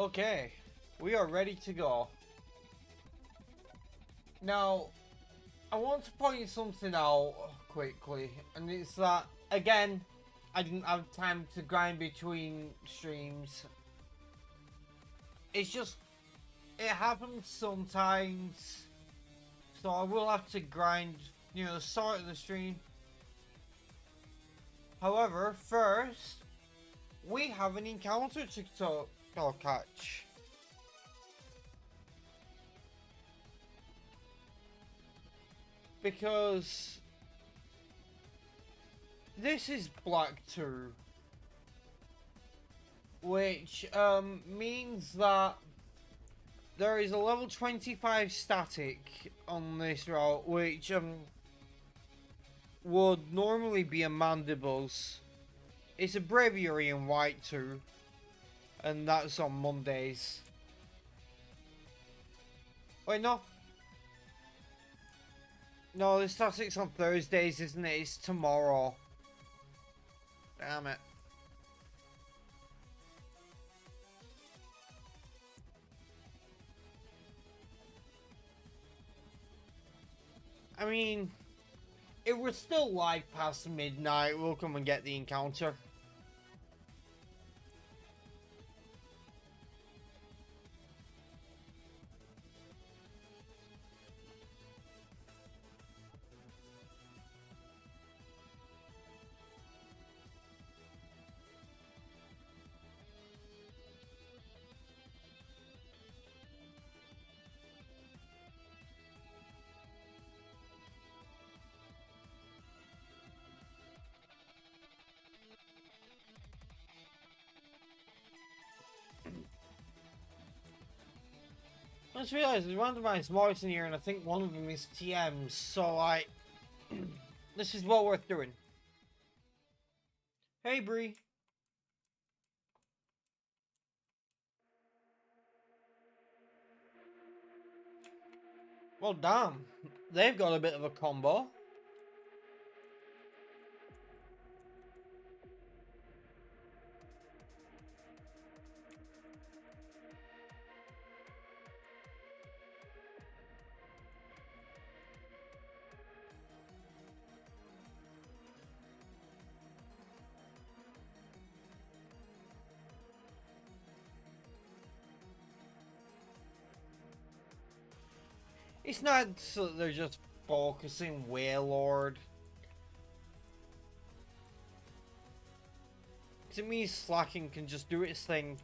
Okay, we are ready to go. Now, I want to point something out quickly, and it's that, again, I didn't have time to grind between streams. It's just, it happens sometimes, so I will have to grind, the start of the stream. However, first, we have an encounter to catch. Because this is Black 2, which means that there is a level 25 static on this route, which would normally be a Mandibles. It's a Breviary in White 2, and that's on Mondays. Wait, no. No, the static's on Thursdays, isn't it? It's tomorrow. Damn it. I mean, if we're still live past midnight, we'll come and get the encounter. I just realised there's randomised marks in here, and I think one of them is TMs, so this is well worth doing. Hey, Bree. Well, damn. They've got a bit of a combo. It's not so that they're just focusing Wailord. To me, Slacking can just do its thing.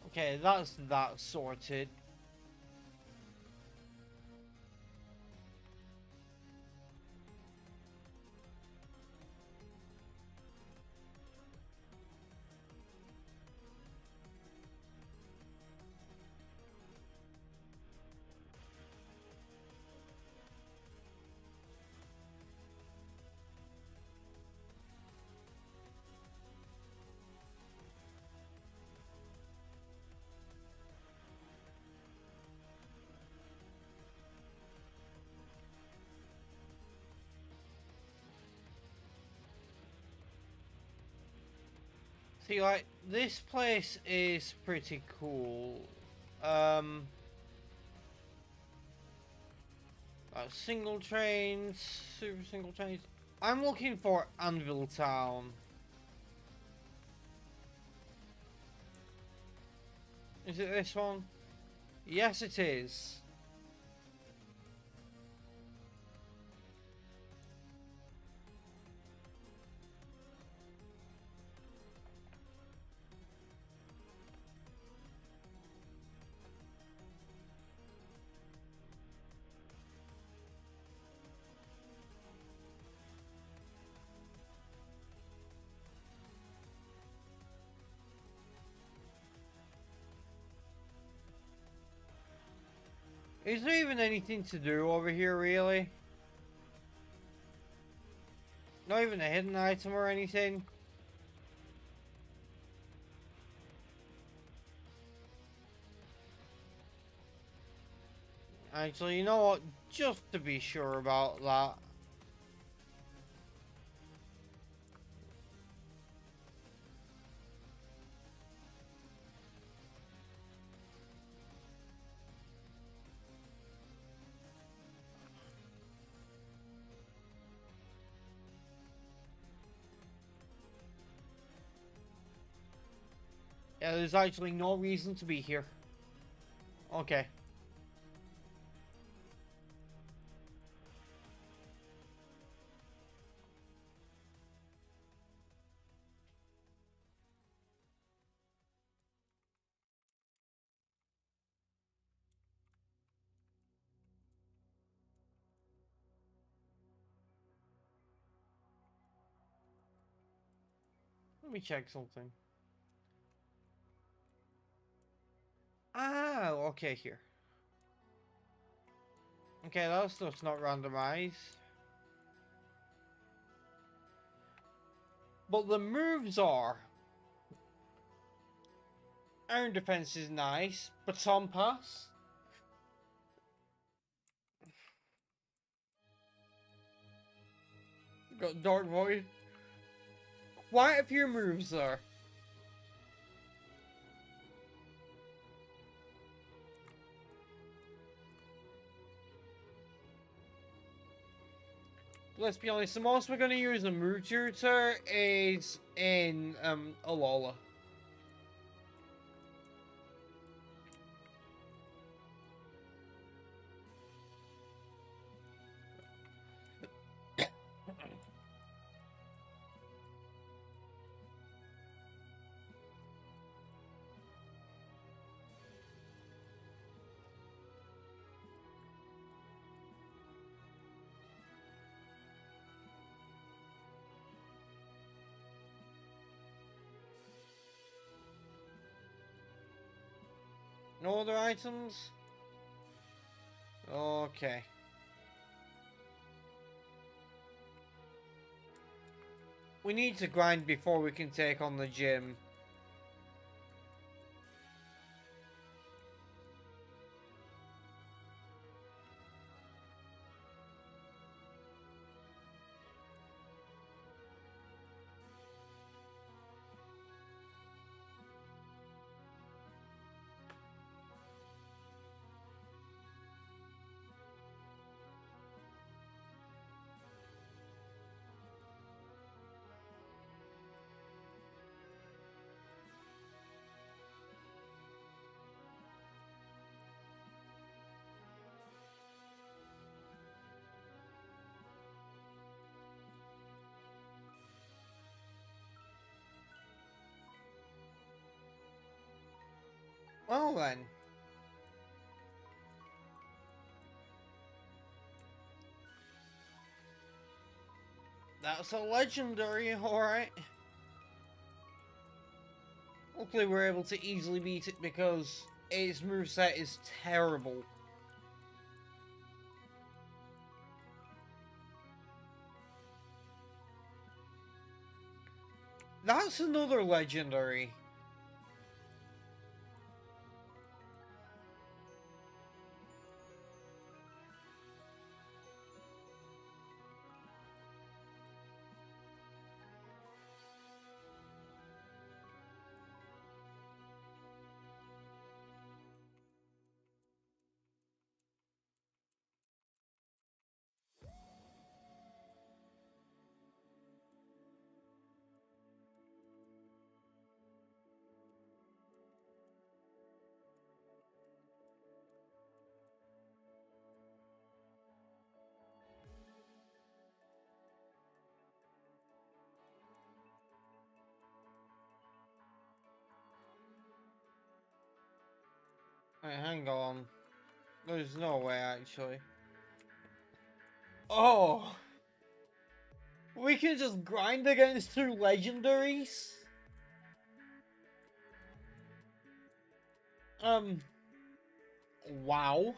Okay, that's that sorted. See, like, this place is pretty cool. Single trains, super single trains. I'm looking for Anvil Town. Is it this one? Yes, it is. Is there even anything to do over here, really? Not even a hidden item or anything? Actually, you know what? Just to be sure about that. Yeah, there's actually no reason to be here. Okay. Let me check something. Ah, okay, here. Okay, that stuff's not randomized. But the moves are. Iron defense is nice. Baton pass. Got dark void. Quite a few moves there. Let's be honest, the most we're going to use a move tutor is in Alola. No other items? Okay. We need to grind before we can take on the gym. Well then. That's a legendary, alright. Hopefully we're able to easily beat it because its moveset is terrible. That's another legendary. Wait, hang on. There's no way, actually. Oh! We can just grind against two legendaries? Wow.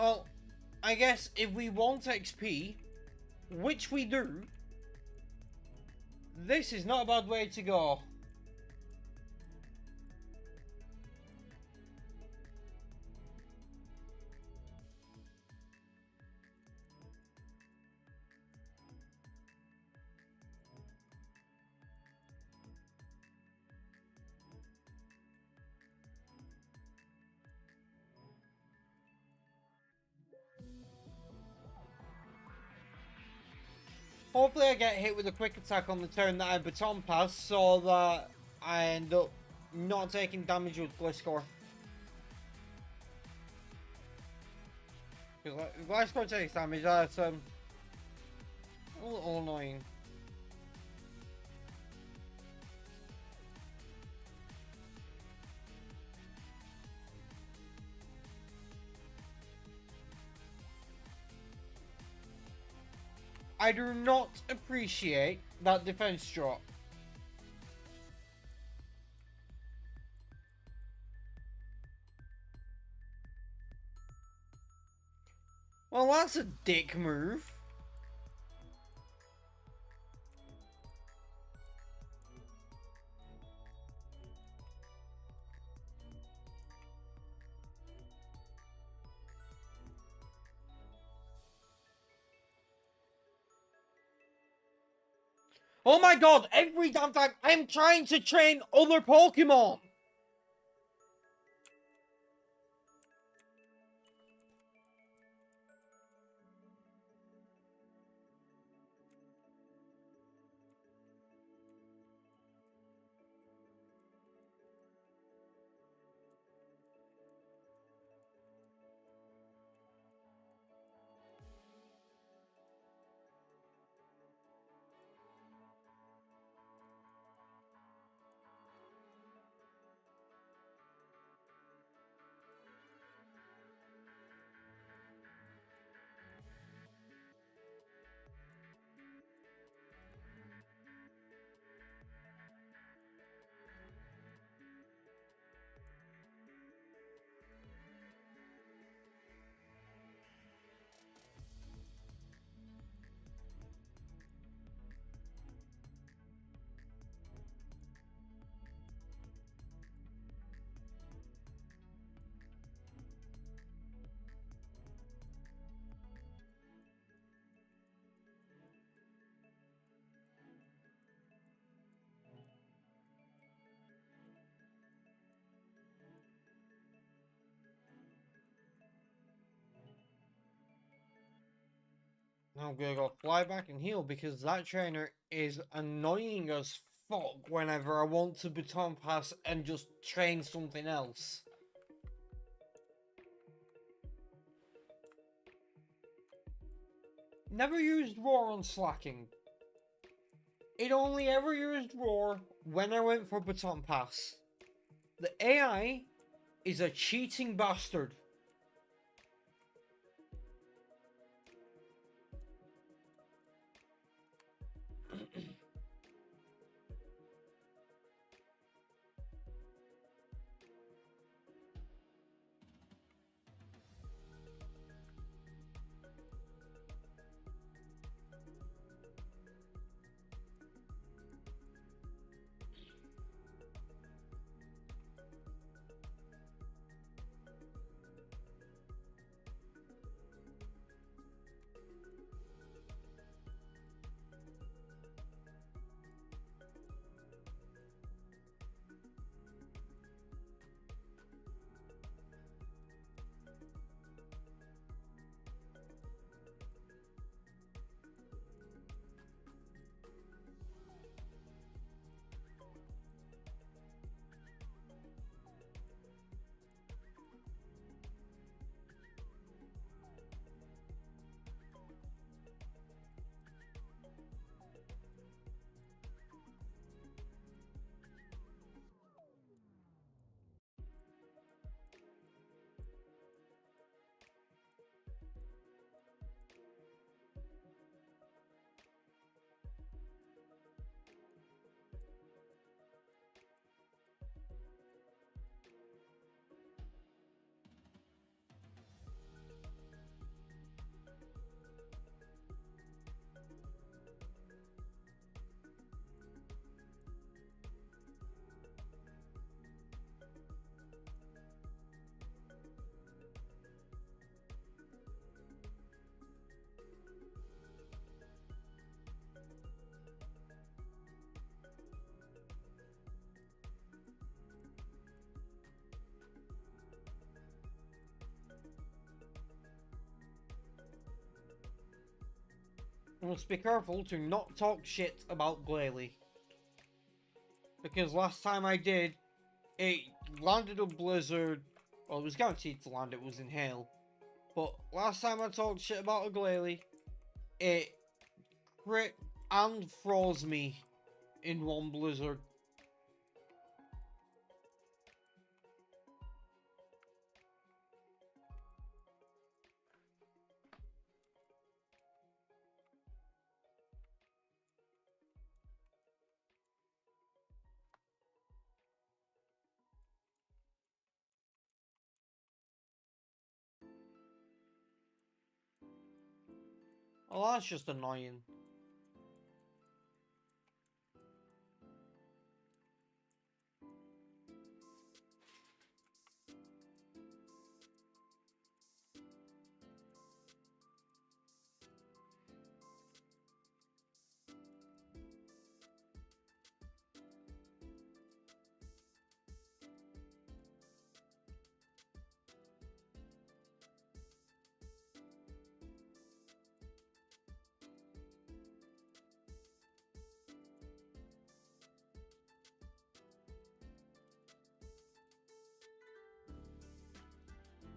Well, I guess if we want XP, which we do, this is not a bad way to go. Hopefully I get hit with a quick attack on the turn that I baton pass so that I end up not taking damage with Gliscor. Because if Gliscor takes damage, that's a little annoying. I do not appreciate that defense drop. Well, that's a dick move. Oh my god, every damn time I'm trying to train other Pokemon! Now I'm gonna go fly back and heal because that trainer is annoying as fuck whenever I want to baton pass and just train something else. Never used Roar on Slacking. It only ever used Roar when I went for baton pass. The AI is a cheating bastard. I must be careful to not talk shit about Glalie. Because last time I did, it landed a blizzard. Well, it was guaranteed to land, it was in hail. But last time I talked shit about a Glalie, it crit and froze me in one blizzard. Oh, that's just annoying.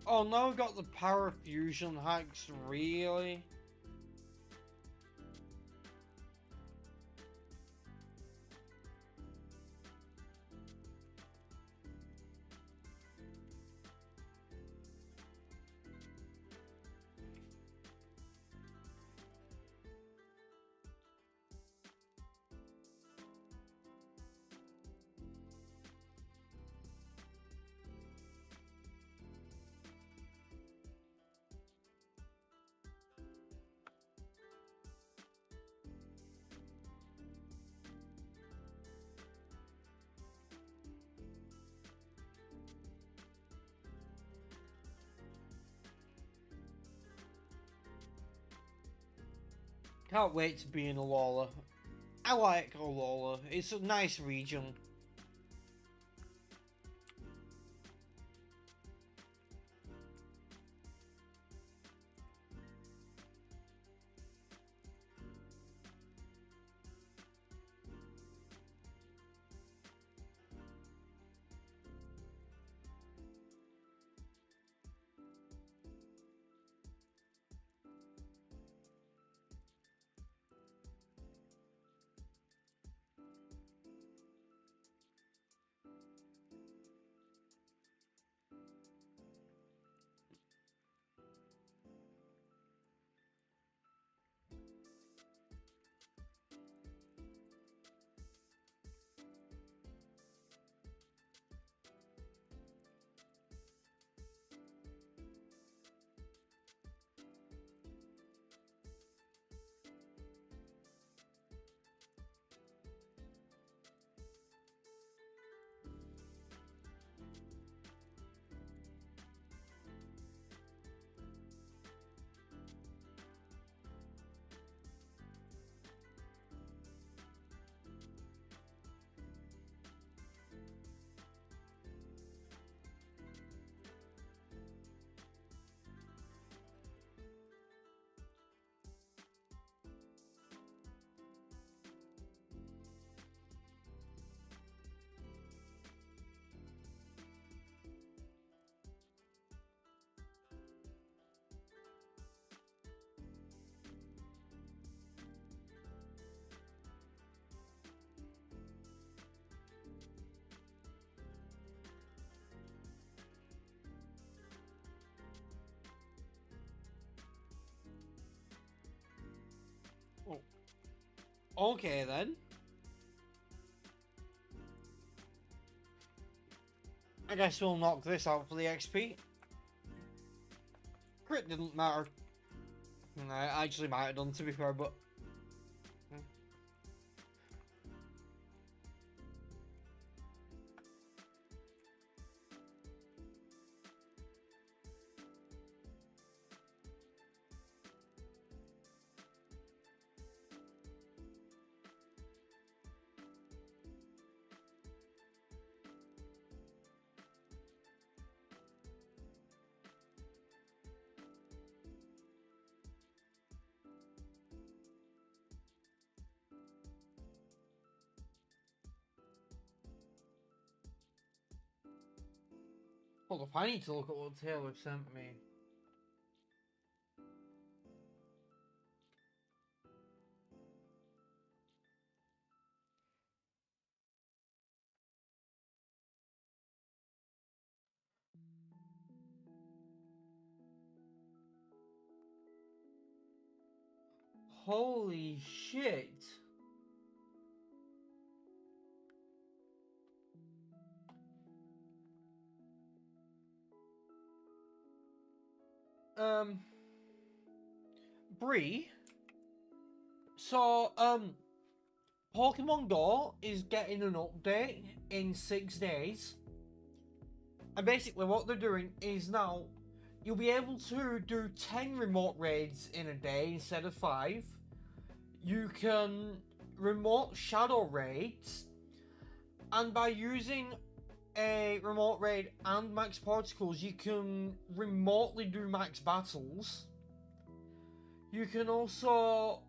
Oh, now we've got the power fusion hacks, really? Can't wait to be in Alola. I like Alola. It's a nice region. Oh. Okay then. I guess we'll knock this out for the XP. Crit didn't matter. I actually might have done, to be fair, but... Hold up, I need to look at what Taylor sent me. Holy shit. Bree. So, Pokemon Go is getting an update in 6 days. And basically what they're doing is now you'll be able to do 10 remote raids in a day instead of 5. You can remote shadow raids, and by using a remote raid and max particles, you can remotely do max battles. You can also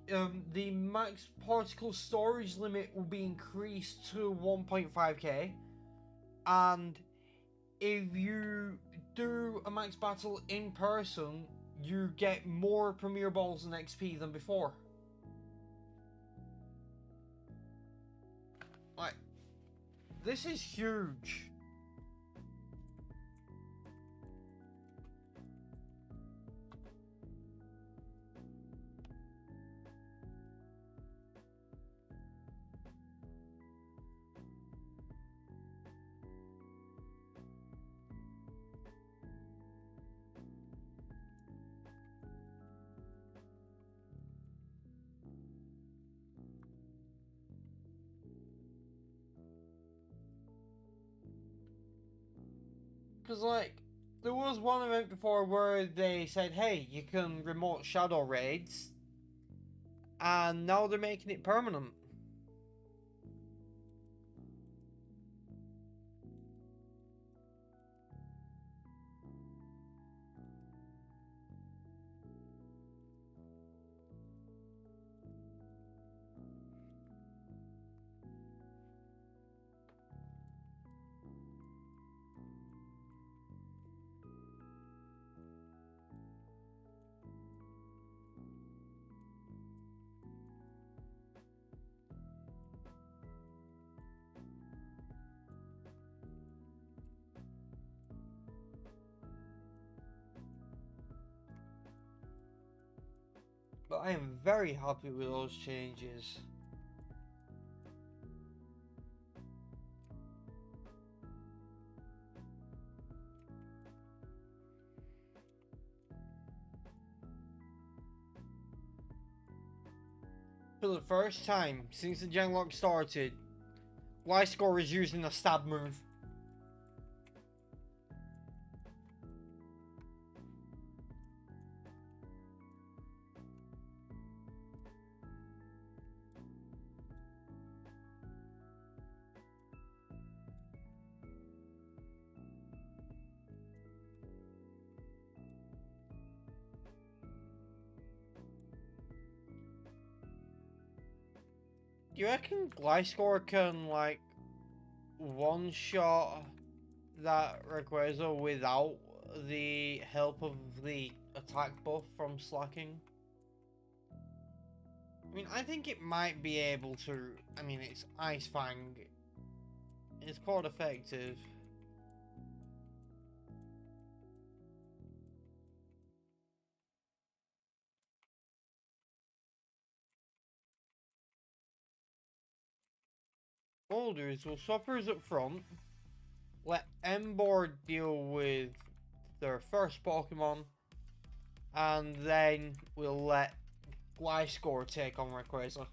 the max particle storage limit will be increased to 1.5k, and if you do a max battle in person, you get more Premier Balls and XP than before. Like, this is huge. Because, like, there was one event before where they said, hey, you can remote shadow raids, and now they're making it permanent. But I am very happy with those changes. For the first time since the Genlocke started, Gliscor is using a stab move. Do you reckon Gliscor can, like, one-shot that Rayquaza without the help of the attack buff from slacking? I mean, I think it might be able to. I mean, it's Ice Fang. It's quite effective. Boulders will swappers up front. Let Emboar deal with their first Pokemon, and then we'll let Gliscor take on Rayquaza.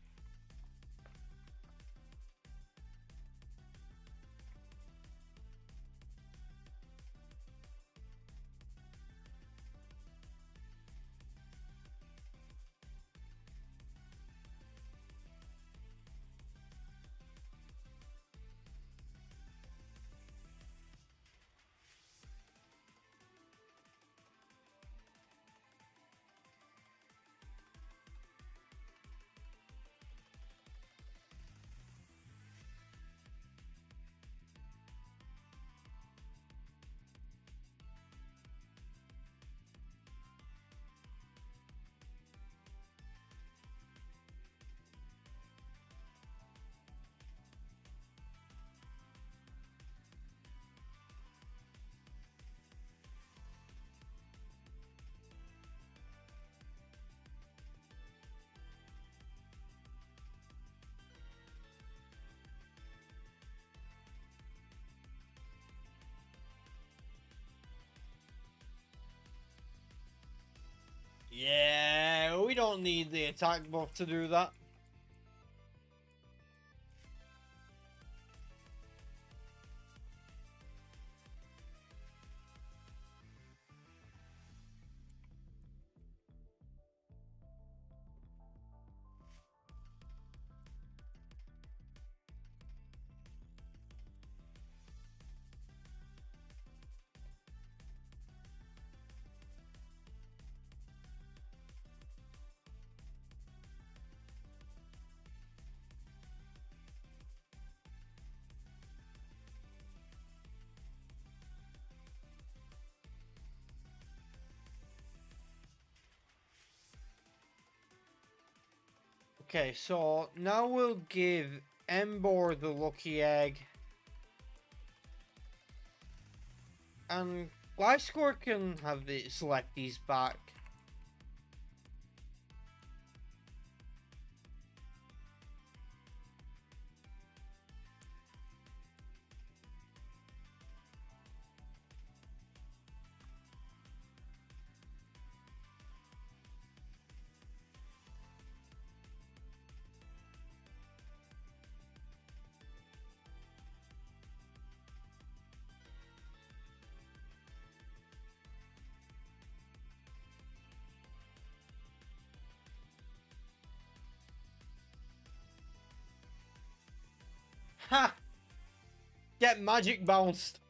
don't need the attack buff to do that. Okay, so now we'll give Embor the lucky egg. And Gliscor can have the select these back. Ha! Get magic bounced.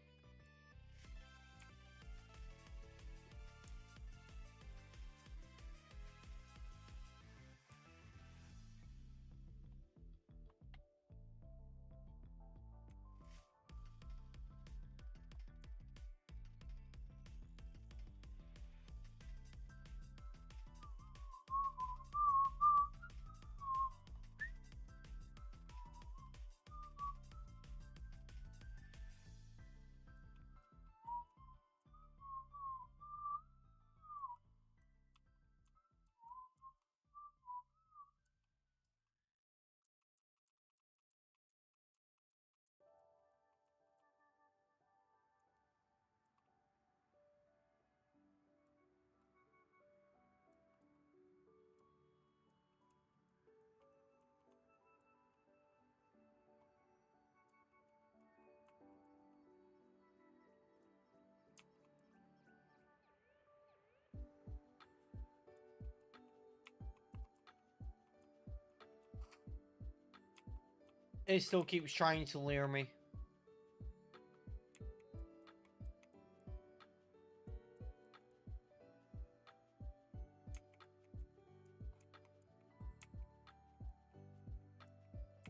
It still keeps trying to lure me.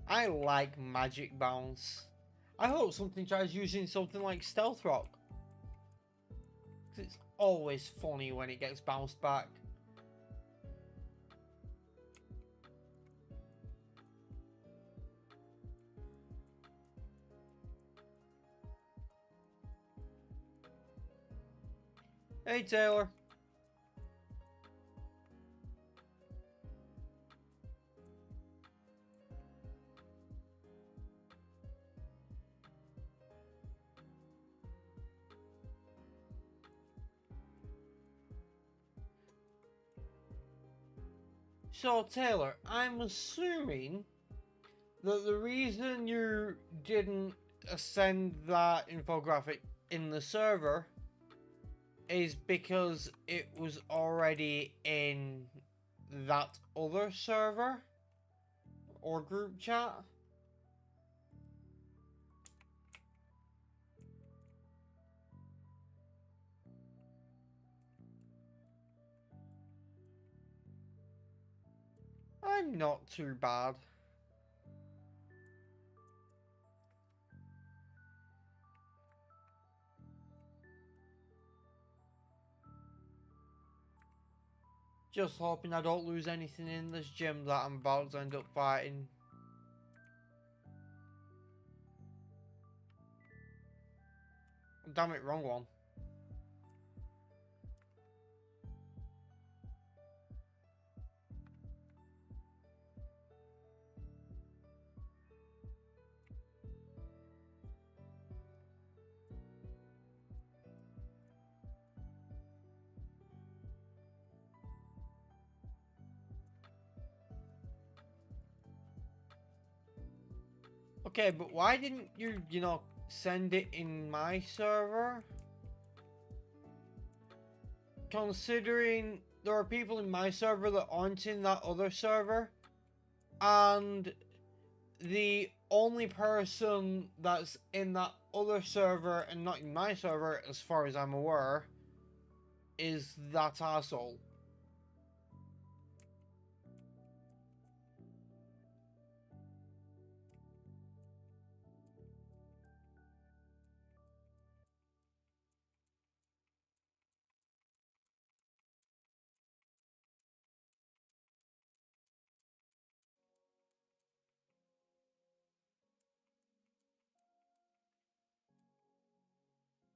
I like magic bounce. I hope something tries using something like Stealth Rock. Because it's always funny when it gets bounced back. Hey Taylor. So Taylor, I'm assuming that the reason you didn't send that infographic in the server is because it was already in that other server or group chat. I'm not too bad. Just hoping I don't lose anything in this gym that I'm about to end up fighting. Damn it, wrong one. Okay, but why didn't you, send it in my server? Considering there are people in my server that aren't in that other server, and the only person that's in that other server and not in my server, as far as I'm aware, is that asshole.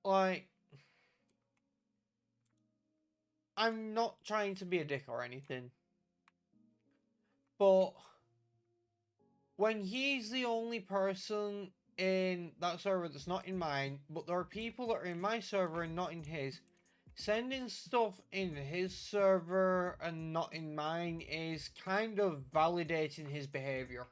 Like, I'm not trying to be a dick or anything, but when he's the only person in that server that's not in mine, but there are people that are in my server and not in his, sending stuff in his server and not in mine is kind of validating his behavior.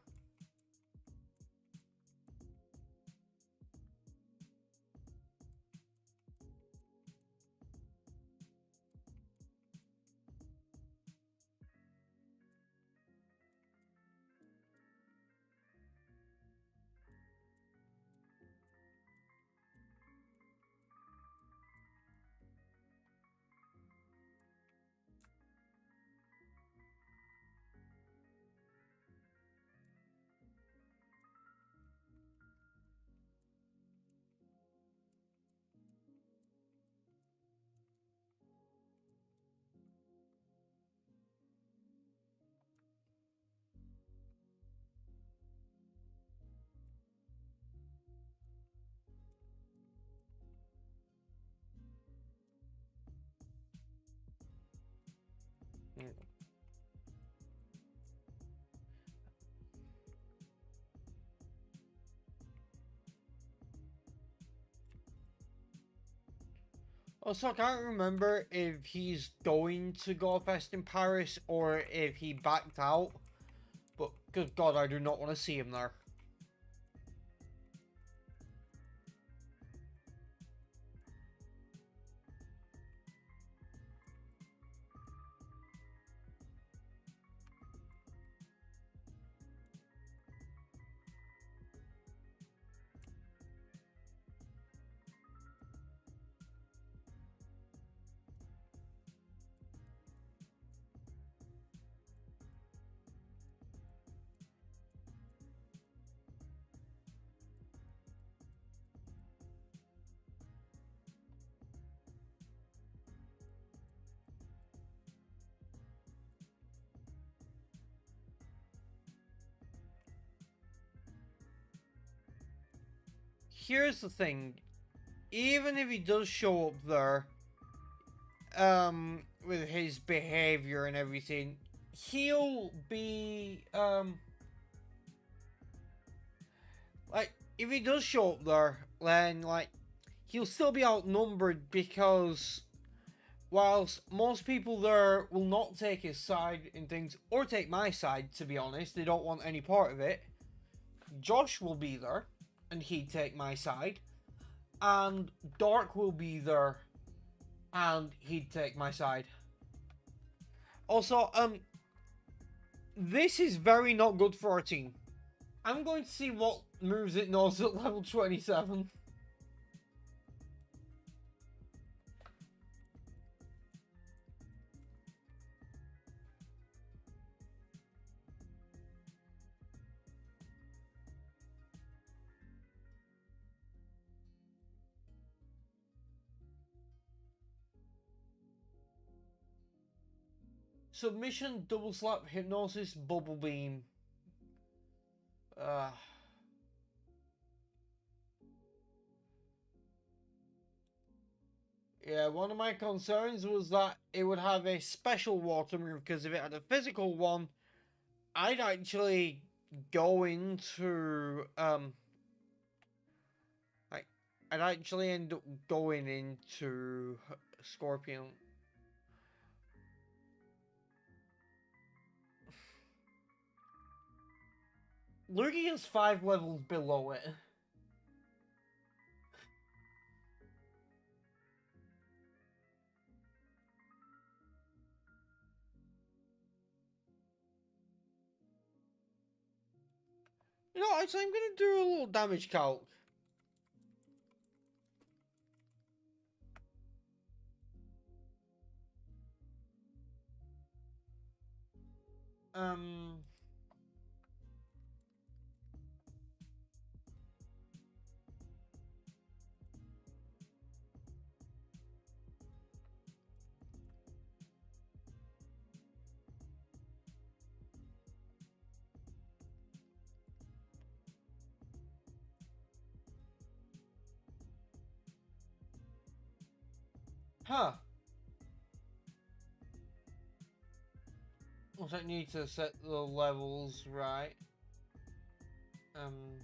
Also, I can't remember if he's going to go fest in Paris or if he backed out, but good god, I do not want to see him there. Here's the thing, even if he does show up there, with his behavior and everything, he'll be, like, if he does show up there, then, like, he'll still be outnumbered because whilst most people there will not take his side in things, or take my side, to be honest, they don't want any part of it, Josh will be there, and he'd take my side, and Dark will be there, and he'd take my side. Also, this is very not good for our team. I'm going to see what moves it knows at level 27. Submission, double slap, hypnosis, bubble beam. Yeah, one of my concerns was that it would have a special water move, because if it had a physical one, I'd actually go into, like, I'd actually end up going into Scorpion. Lugia's 5 levels below it. You know, actually, I'm gonna do a little damage calc. Um. Huh. Also, I need to set the levels right. Um.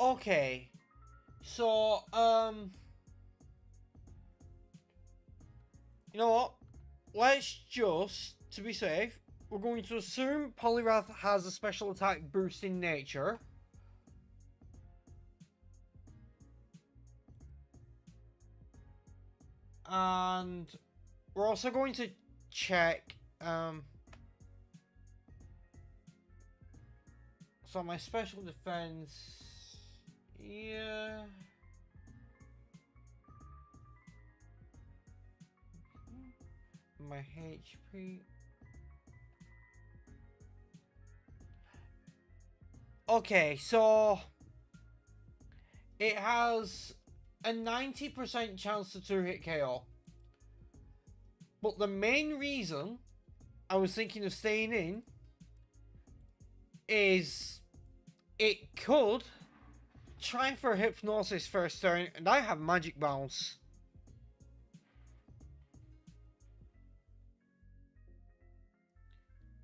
Okay. So, you know what? Let's just, to be safe, we're going to assume Poliwrath has a special attack boost in nature. And we're also going to check, so my special defense, yeah. My HP. Okay, so it has a 90% chance to 2-hit KO. But the main reason I was thinking of staying in is it could try for Hypnosis first turn, and I have Magic Bounce.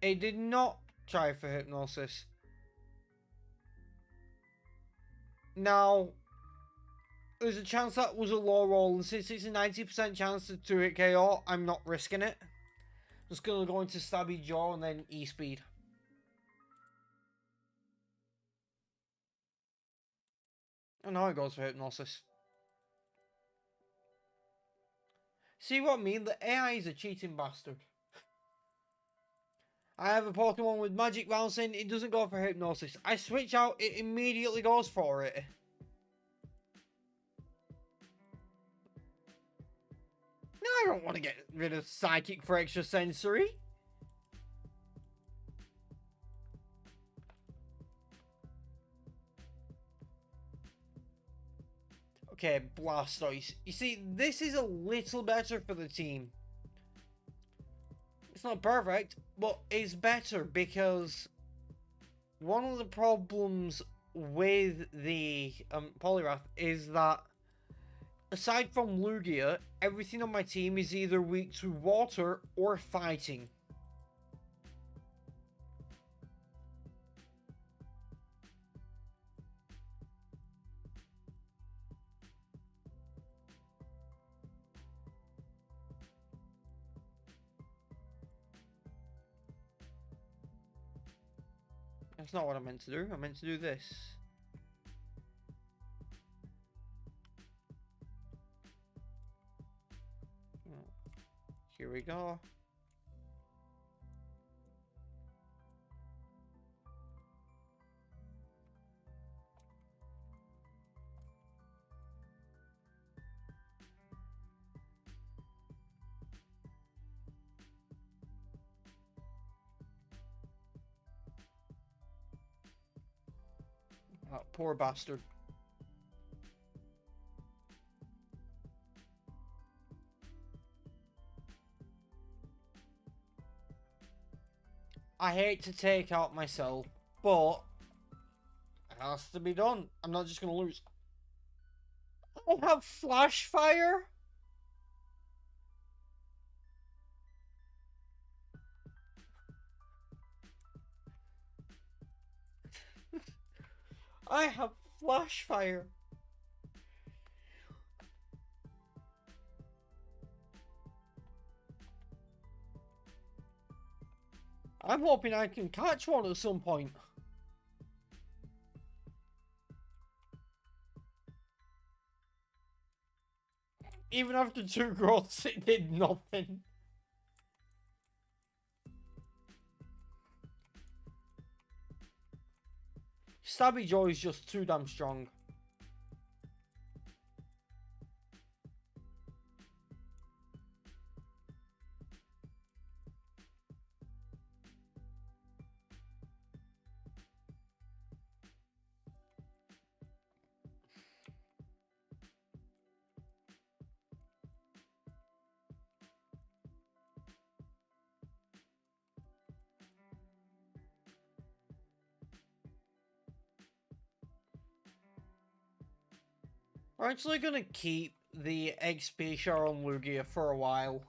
It did not try for Hypnosis. Now, there's a chance that was a low roll, and since it's a 90% chance to 2-hit KO, I'm not risking it. Just gonna go into Stabby Jaw and then E-Speed. I know it goes for Hypnosis. See what I mean? The AI is a cheating bastard. I have a Pokemon with Magic Bouncing, it doesn't go for Hypnosis. I switch out, it immediately goes for it. No, I don't want to get rid of Psychic for extra sensory. Okay, Blastoise. You see, this is a little better for the team. It's not perfect, but it's better because one of the problems with the Poliwrath is that aside from Lugia, everything on my team is either weak to water or fighting. That's not what I meant to do. I meant to do this. Here we go. Oh, poor bastard. I hate to take out myself, but it has to be done. I'm not just gonna lose. I have Flash Fire? I have Flash Fire. I'm hoping I can catch one at some point. Even after 2 growths, it did nothing. Stabby Joe is just too damn strong. We're actually gonna keep the XP share on Lugia for a while.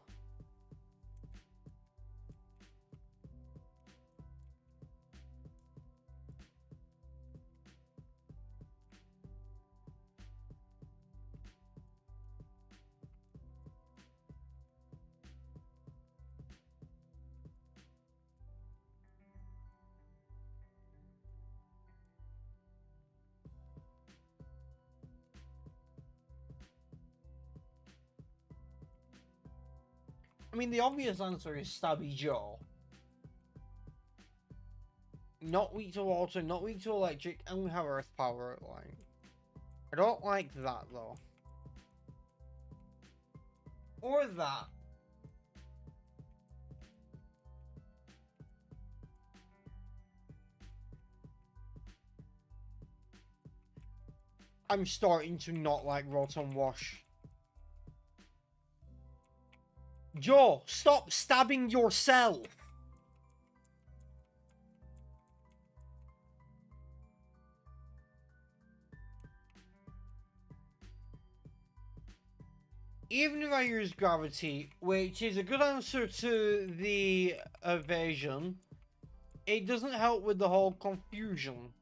I mean, the obvious answer is Stabby Joe. Not weak to water, not weak to electric, and we have earth power line. I don't like that though. Or that. I'm starting to not like Rotom Wash. Joe, stop stabbing yourself! Even if I use Gravity, which is a good answer to the evasion, it doesn't help with the whole confusion.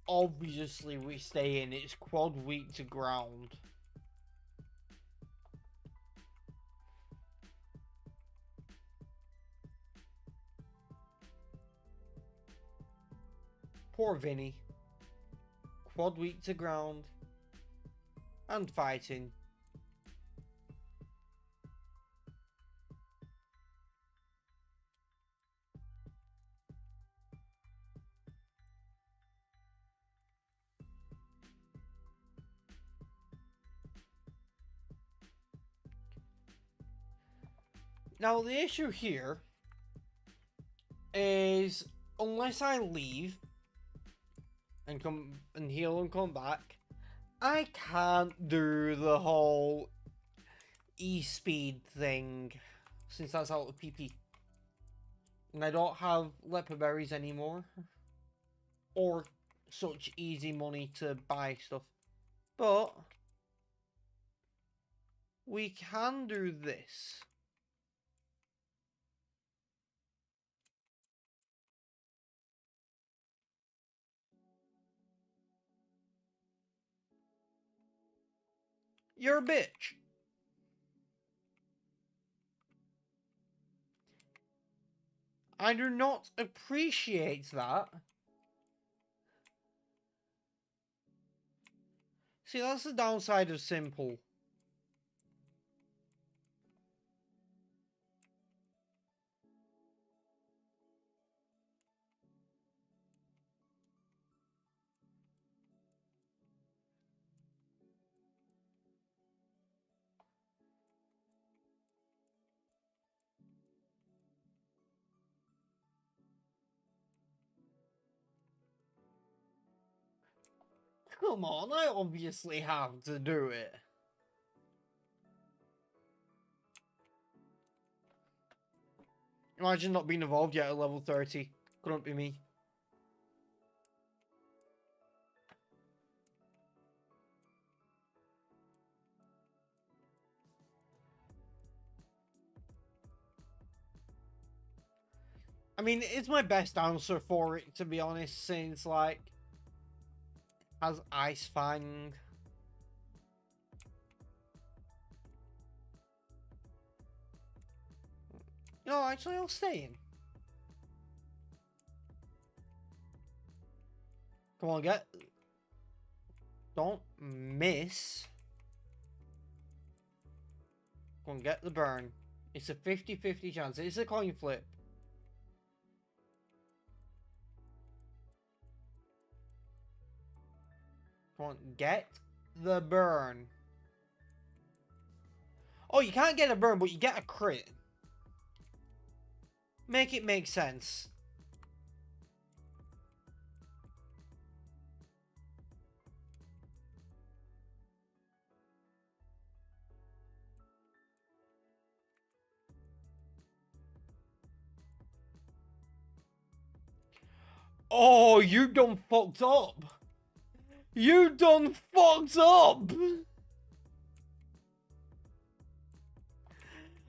Obviously we stay in, it's quad weak to ground. Poor Vinny. Quad weak to ground. And fighting. Now the issue here is unless I leave and come and heal and come back, I can't do the whole E-speed thing since that's out of PP. And I don't have leopard berries anymore. Or such easy money to buy stuff. But we can do this. You're a bitch. I do not appreciate that. See, that's the downside of simple. Come on, I obviously have to do it. Imagine not being evolved yet at level 30. Couldn't be me. I mean, it's my best answer for it, to be honest, since, like, has Ice Fang. No, actually, I'll stay in. Come on, get... Don't miss. Come on, get the burn. It's a 50-50 chance. It's a coin flip. Come on, get the burn. Oh, you can't get a burn, but you get a crit. Make it make sense. Oh, you done fucked up. You done fucked up.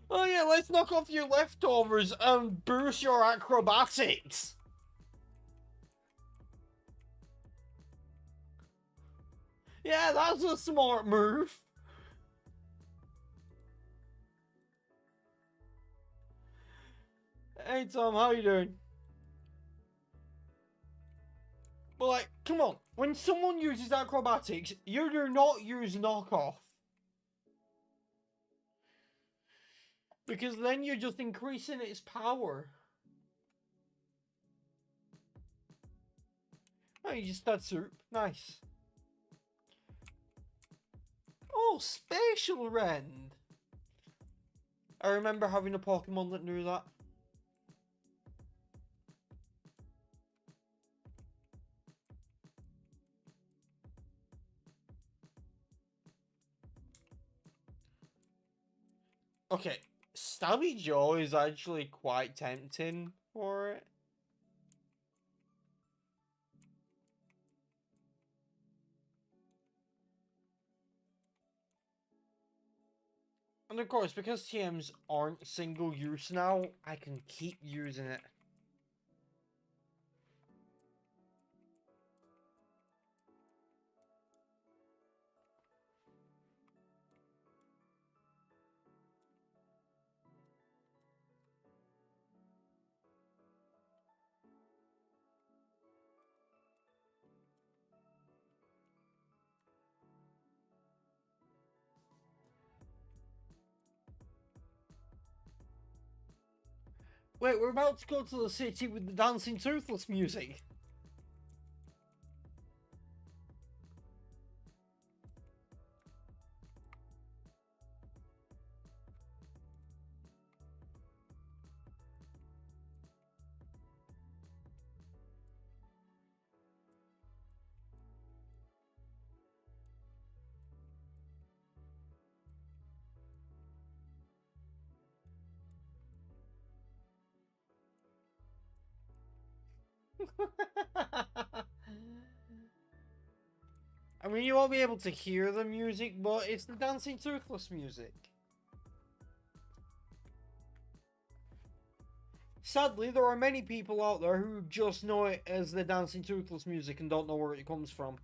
Oh yeah, let's knock off your leftovers and boost your acrobatics. Yeah, that's a smart move. Hey Tom, how you doing? But like, come on. When someone uses acrobatics, you do not use knockoff. Because then you're just increasing its power. Oh, you just had soup. Nice. Oh, Spatial Rend. I remember having a Pokemon that knew that. Okay, Stabby Joe is actually quite tempting for it. And of course, because TMs aren't single use now, I can keep using it. Wait, we're about to go to the city with the dancing toothless music. I mean, you won't be able to hear the music, but it's the dancing toothless music. Sadly, there are many people out there who just know it as the dancing toothless music and don't know where it comes from.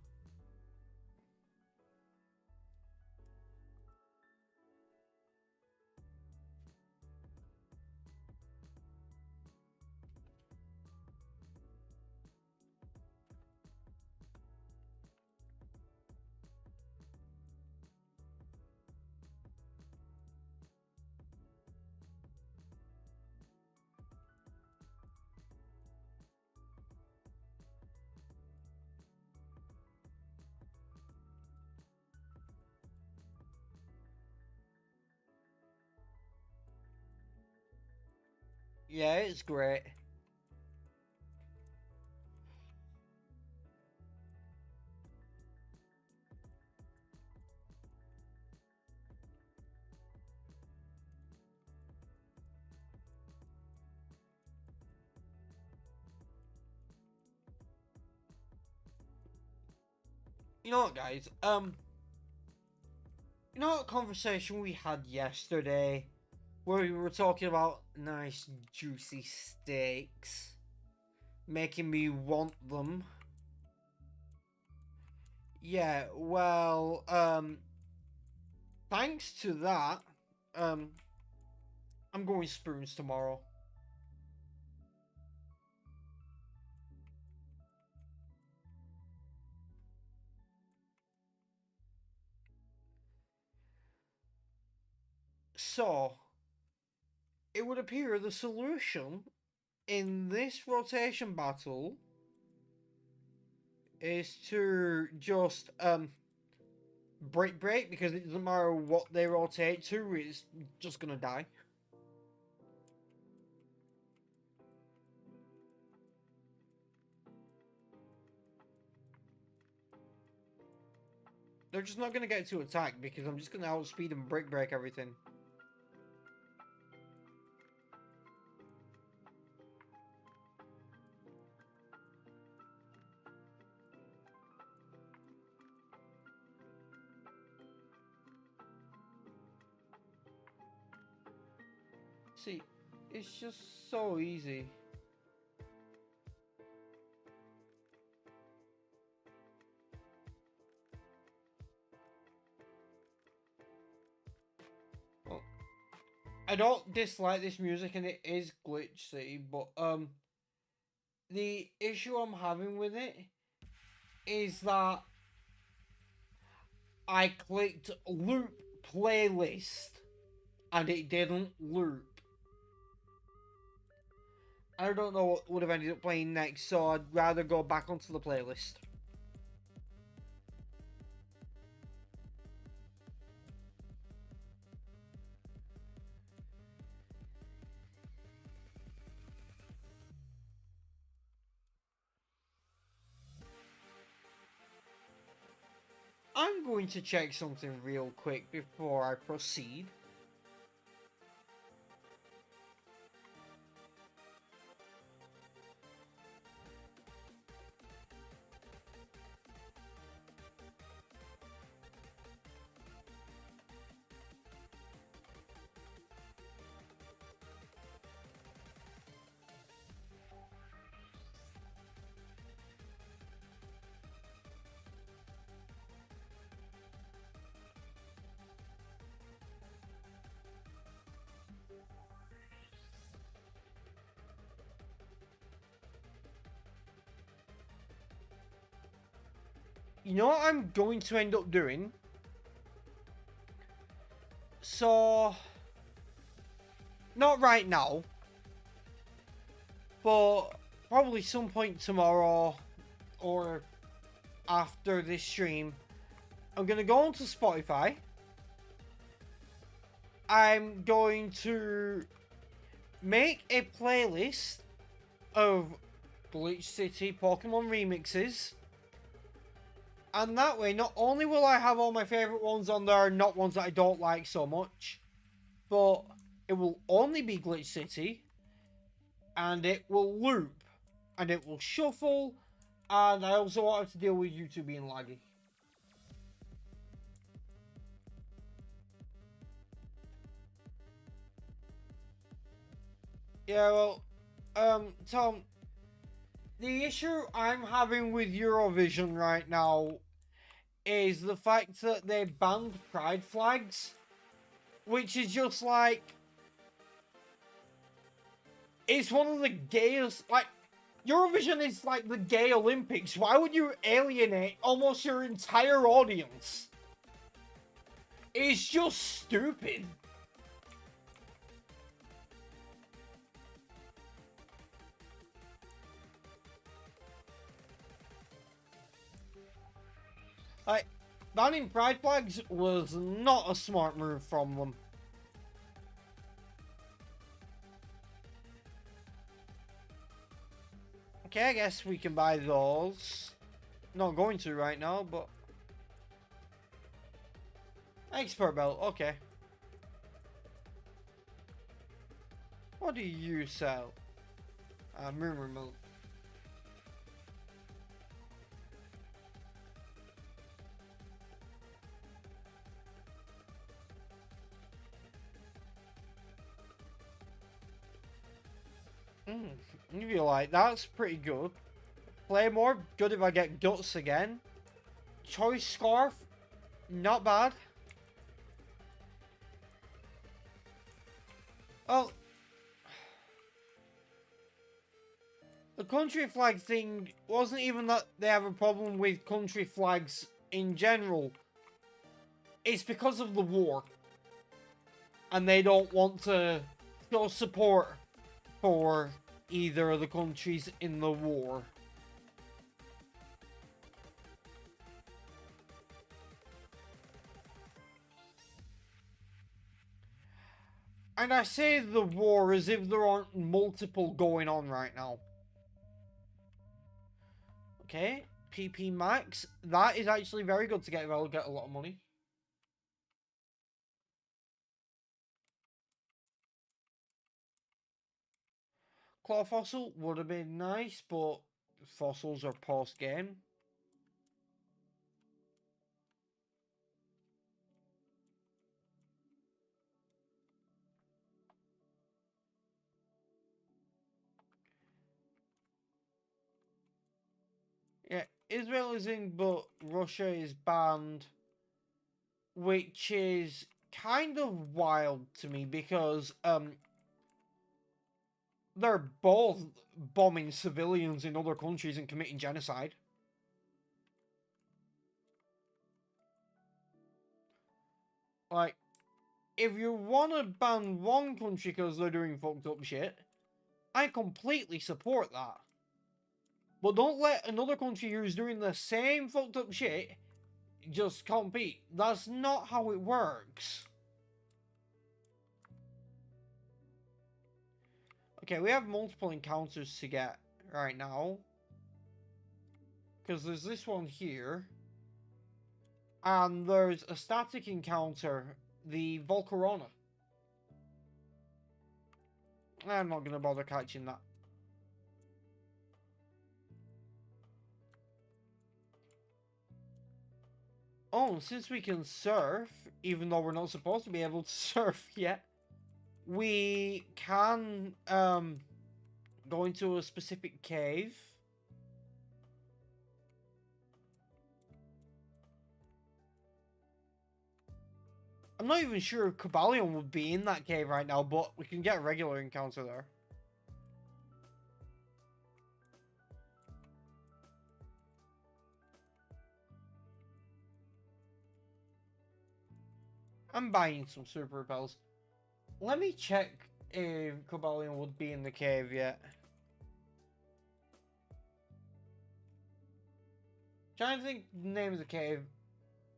Yeah, it's great. You know what, guys? You know what conversation we had yesterday where we were talking about nice juicy steaks, making me want them. Yeah, well, thanks to that, um, I'm going spoons tomorrow. So, it would appear the solution in this rotation battle is to just break because it doesn't matter what they rotate to, it's just gonna die. They're just not gonna get to attack because I'm just gonna outspeed and break everything. See, it's just so easy. Well, I don't dislike this music and it is glitchy, but the issue I'm having with it is that I clicked loop playlist and it didn't loop. I don't know what would have ended up playing next, so I'd rather go back onto the playlist. I'm going to check something real quick before I proceed. You know what I'm going to end up doing? So, not right now, but probably some point tomorrow or after this stream, I'm going to go onto Spotify. I'm going to make a playlist of Glitch City Pokemon remixes. And that way, not only will I have all my favourite ones on there, not ones that I don't like so much, but it will only be Glitch City, and it will loop, and it will shuffle, and I also wanted to deal with YouTube being laggy. Yeah, well, Tom, the issue I'm having with Eurovision right now is the fact that they banned pride flags, which is just like, it's one of the gayest, like, Eurovision is like the gay Olympics. Why would you alienate almost your entire audience? It's just stupid. Like, banning pride flags was not a smart move from them. Okay, I guess we can buy those. Not going to right now, but... Expert belt, okay. What do you sell? Moon remote. You feel like that's pretty good. Play more, good if I get guts again. Choice scarf, not bad. Oh, the country flag thing wasn't even that they have a problem with country flags in general. It's because of the war. And they don't want to show support for either of the countries in the war. And I say the war as if there aren't multiple going on right now. Okay, PP Max. That is actually very good to get if I'll get a lot of money. Claw Fossil would have been nice, but fossils are post-game. Yeah, Israel is in, but Russia is banned. Which is kind of wild to me because they're both bombing civilians in other countries and committing genocide. Like, if you want to ban one country because they're doing fucked up shit, I completely support that. But don't let another country who's doing the same fucked up shit just compete. That's not how it works. Okay, we have multiple encounters to get right now. Because there's this one here. And there's a static encounter, the Volcarona. I'm not going to bother catching that. Oh, since we can surf, even though we're not supposed to be able to surf yet, we can go into a specific cave. I'm not even sure if Kabalion would be in that cave right now, but we can get a regular encounter there. I'm buying some super repels. Let me check if Kabalion would be in the cave yet. Trying to think the name of the cave.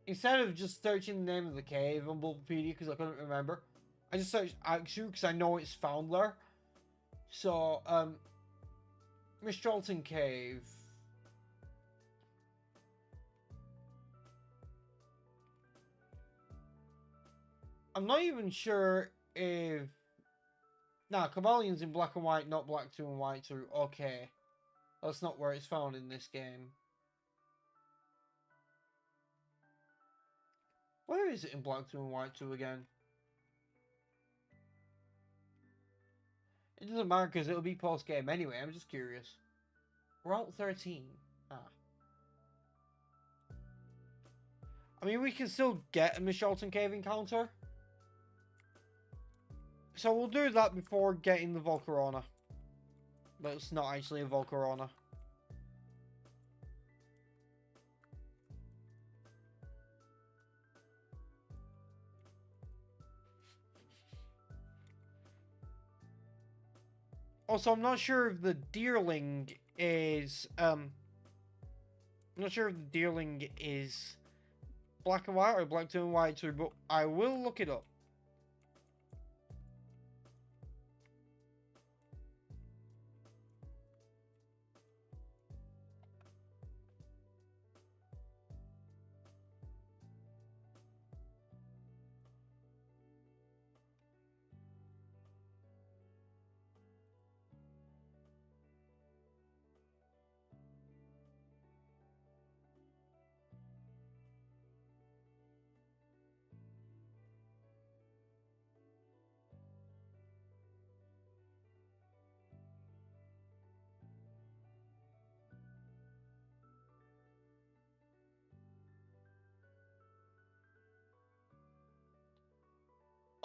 Instead of just searching the name of the cave on Bulbapedia because I couldn't remember, I just searched Axu because I know it's found there. So, Mistralton Cave. I'm not even sure if... Nah, Kabalion's in black and white, not black 2 and white 2. Okay. That's not where it's found in this game. Where is it in black 2 and white 2 again? It doesn't matter because it'll be post-game anyway, I'm just curious. Route 13. Ah. I mean, we can still get a Mistralton Cave encounter. So we'll do that before getting the Volcarona. But it's not actually a Volcarona. Also, I'm not sure if the Deerling is, I'm not sure if the Deerling is black and white or black 2 and white 2, but I will look it up.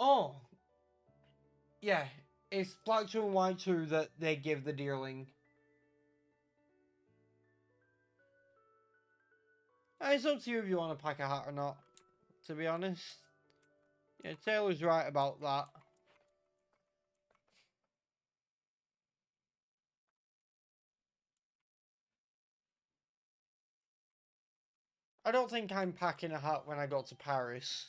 Oh, yeah. It's Black 2 and White 2 that they give the dealing. It's up to you if you want to pack a hat or not, to be honest. Yeah, Taylor's right about that. I don't think I'm packing a hat when I go to Paris.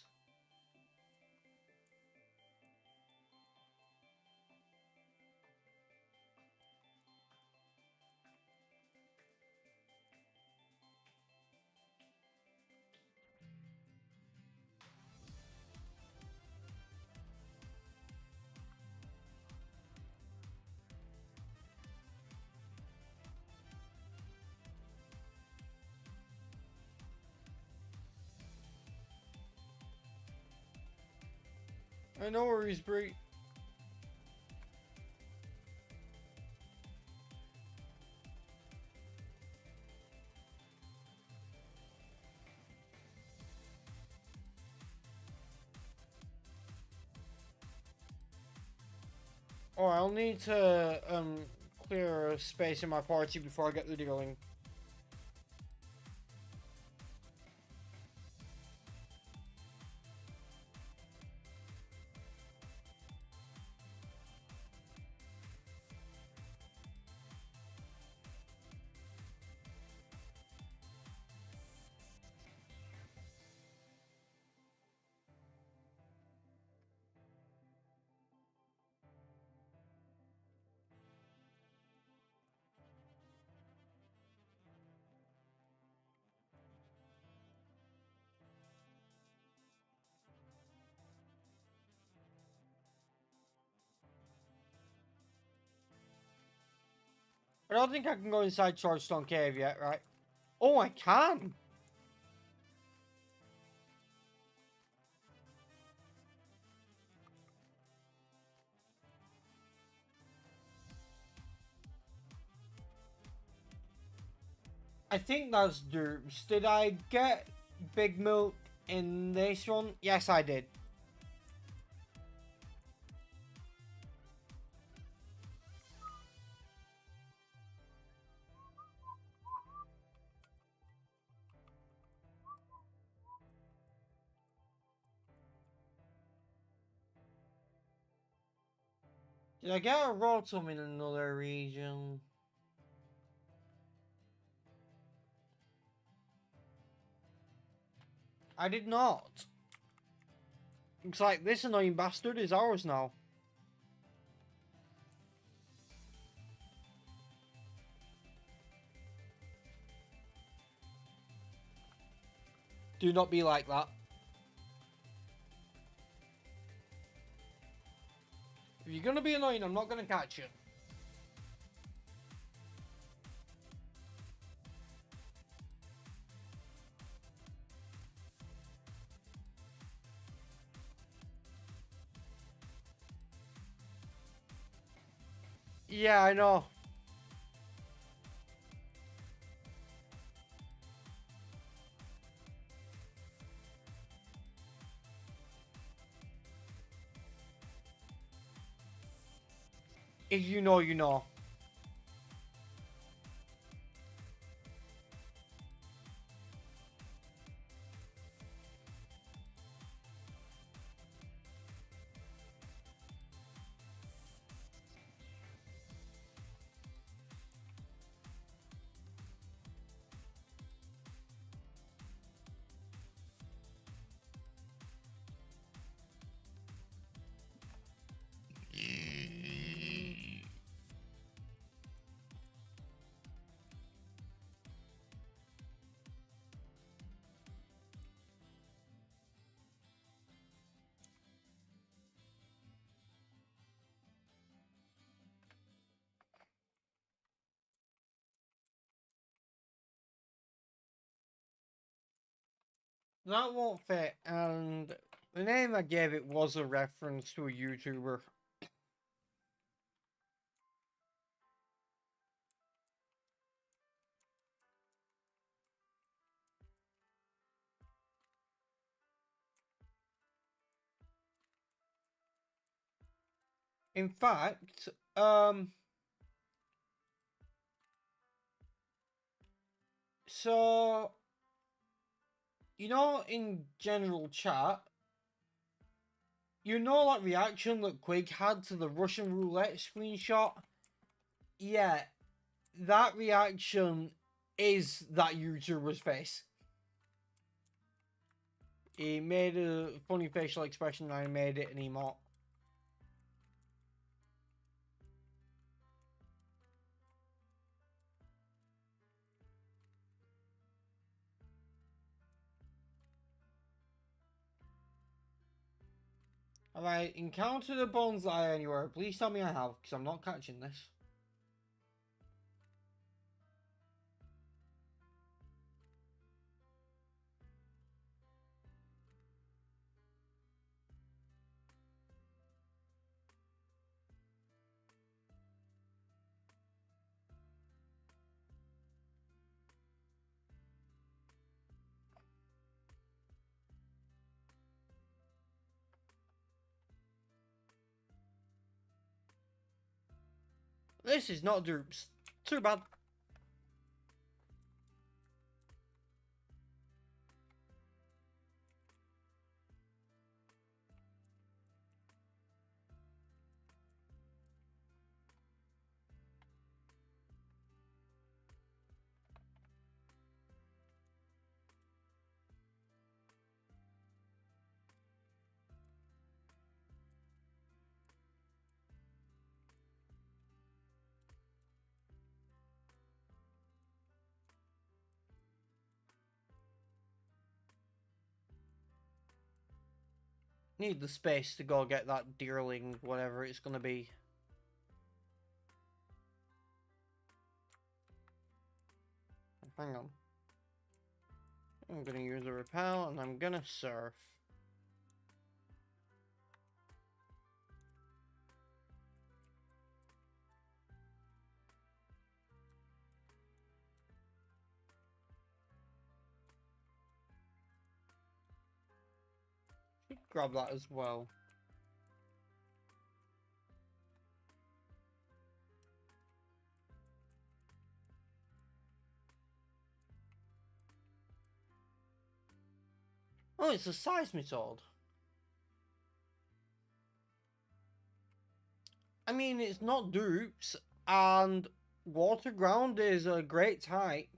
No worries, Brie. Oh, I'll need to clear a space in my party before I get the dealing. I don't think I can go inside Chargestone Cave yet, right? Oh, I can! I think that's Dupes. Did I get Big Milk in this one? Yes, I did. Did I get a Rotom in another region? I did not. Looks like this annoying bastard is ours now. Do not be like that. If you're gonna be annoying, I'm not gonna catch you. Yeah, I know. If you know, you know. That won't fit, and the name I gave it was a reference to a YouTuber. In fact, so you know, in general chat, you know that reaction that Quig had to the Russian roulette screenshot? Yeah, that reaction is that YouTuber's face. He made a funny facial expression and I made it an emote. Have I encountered a bonsai anywhere? Please tell me I have, because I'm not catching this. This is not dupes. Too bad. Need the space to go get that deerling, whatever it's gonna be. Hang on. I'm gonna use a repel and I'm gonna surf. Grab that as well. Oh, it's a seismitoad. I mean, it's not dupes, and water ground is a great type.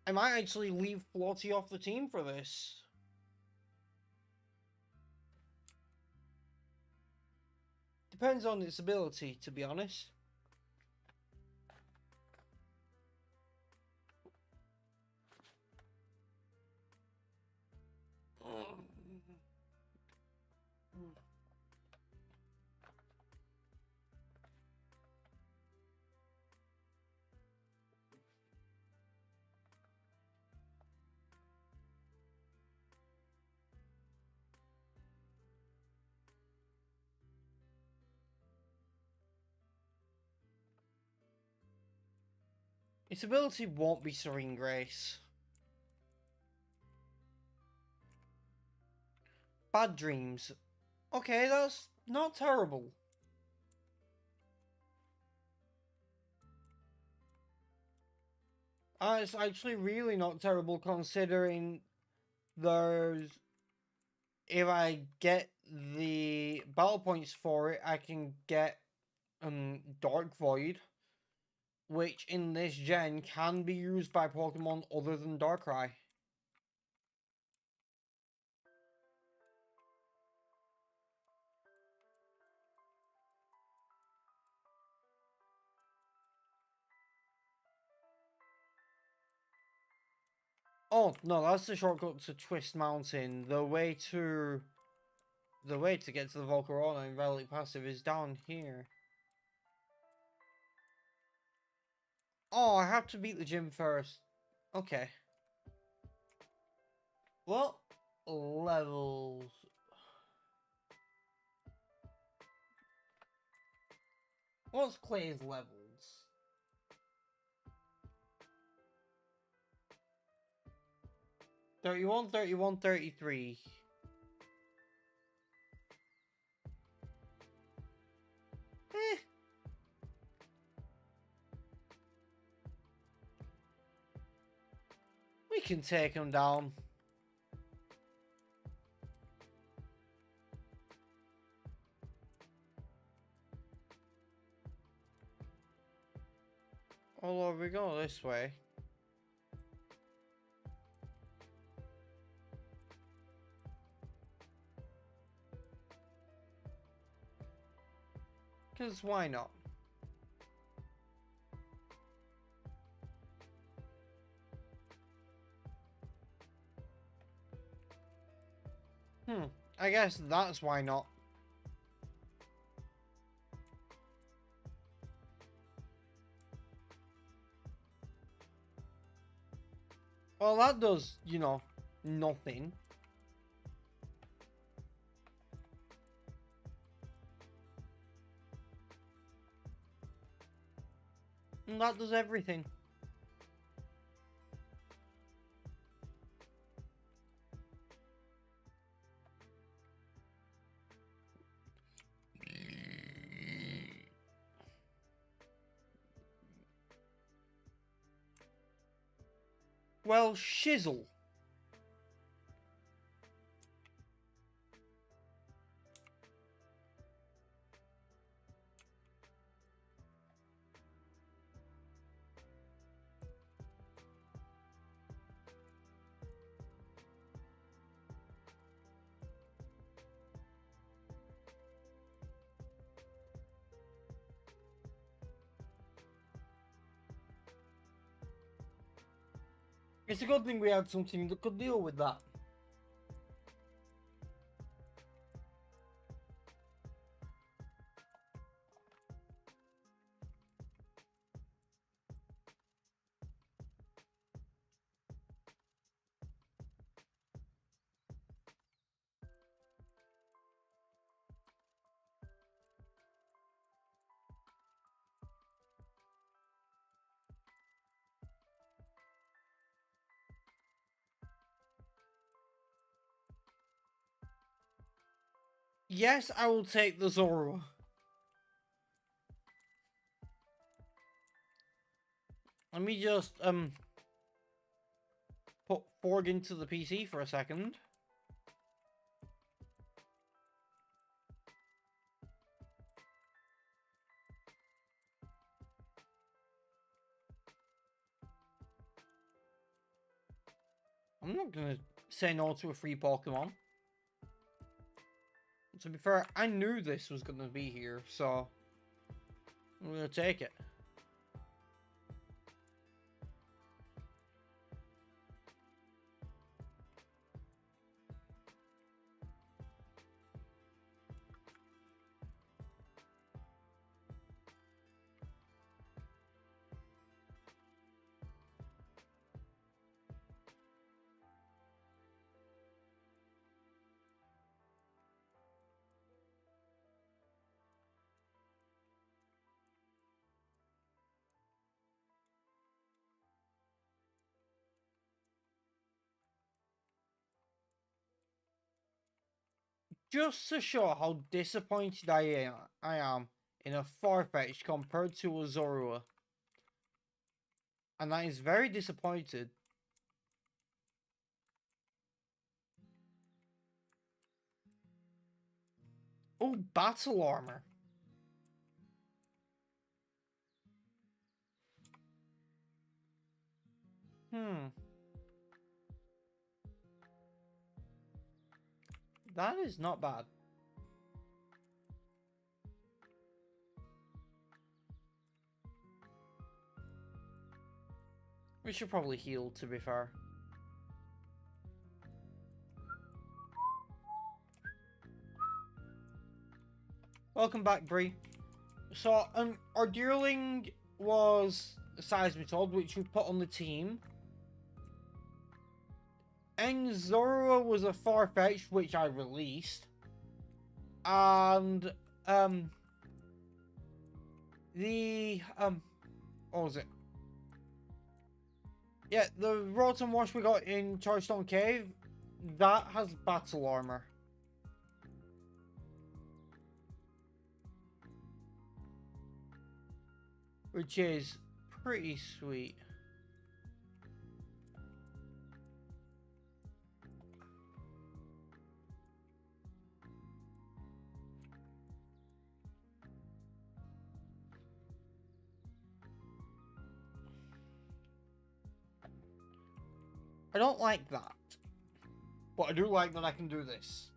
I might actually leave Floaty off the team for this. Depends on its ability, to be honest. Its ability won't be Serene Grace. Bad Dreams. Okay, that's not terrible. It's actually really not terrible considering there's... If I get the battle points for it, I can get Dark Void, which in this gen can be used by Pokemon other than Darkrai. Oh no, that's the shortcut to Twist Mountain. The way to get to the Volcarona in Relic Passive is down here. Oh, I have to beat the gym first. Okay. Well, levels. What's Clay's levels? 31, 31, 33. Eh. We can take him down. Although we go this way. Because why not? I guess that's why not. Well, that does, you know, nothing. And that does everything. Well, shizzle. It's a good thing we had something that could deal with that. Yes, I will take the Zoro. Let me just, put Ford into the PC for a second. I'm not gonna say no to a free Pokemon. To be fair, I knew this was gonna be here, so I'm gonna take it. Just to show how disappointed I am in a Farfetch compared to a Zorua. And that is very disappointed. Oh, battle armor. That is not bad. We should probably heal, to be fair. Welcome back, Bree. So, our Deerling was a Seismitoad, which we put on the team. And Zorua was a Farfetch, which I released. And, what was it? Yeah, the Rotom Wash we got in Chargestone Cave, that has battle armor. which is pretty sweet. I don't like that, but I do like that I can do this.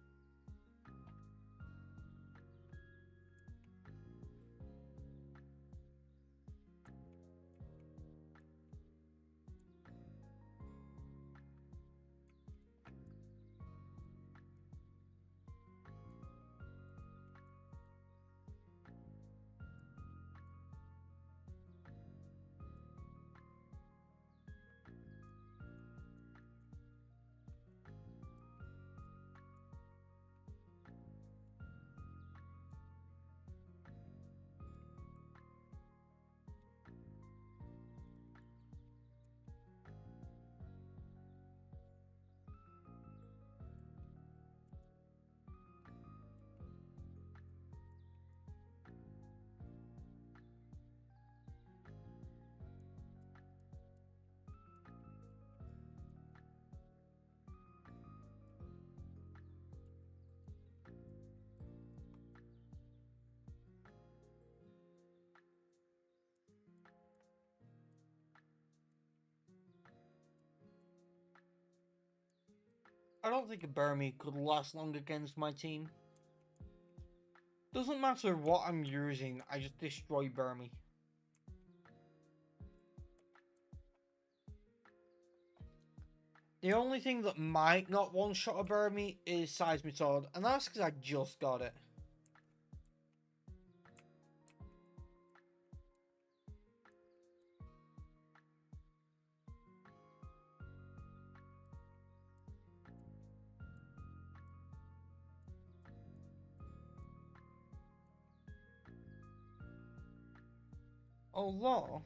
I don't think a Burmy could last long against my team. Doesn't matter what I'm using, I just destroy Burmy. The only thing that might not one-shot a Burmy is Seismitoad, and that's because I just got it. Although,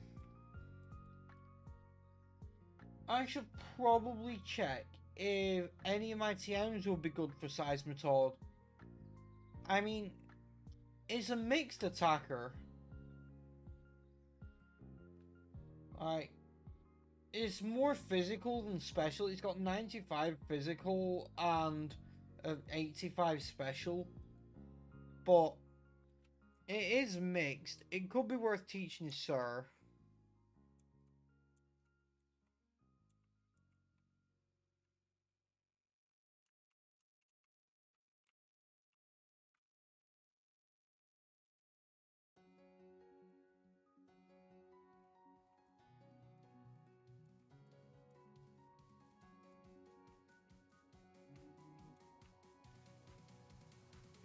I should probably check if any of my TMs would be good for Seismitoad. I mean, it's a mixed attacker. Like, it's more physical than special. It's got 95 physical and 85 special. But it is mixed. It could be worth teaching Sir.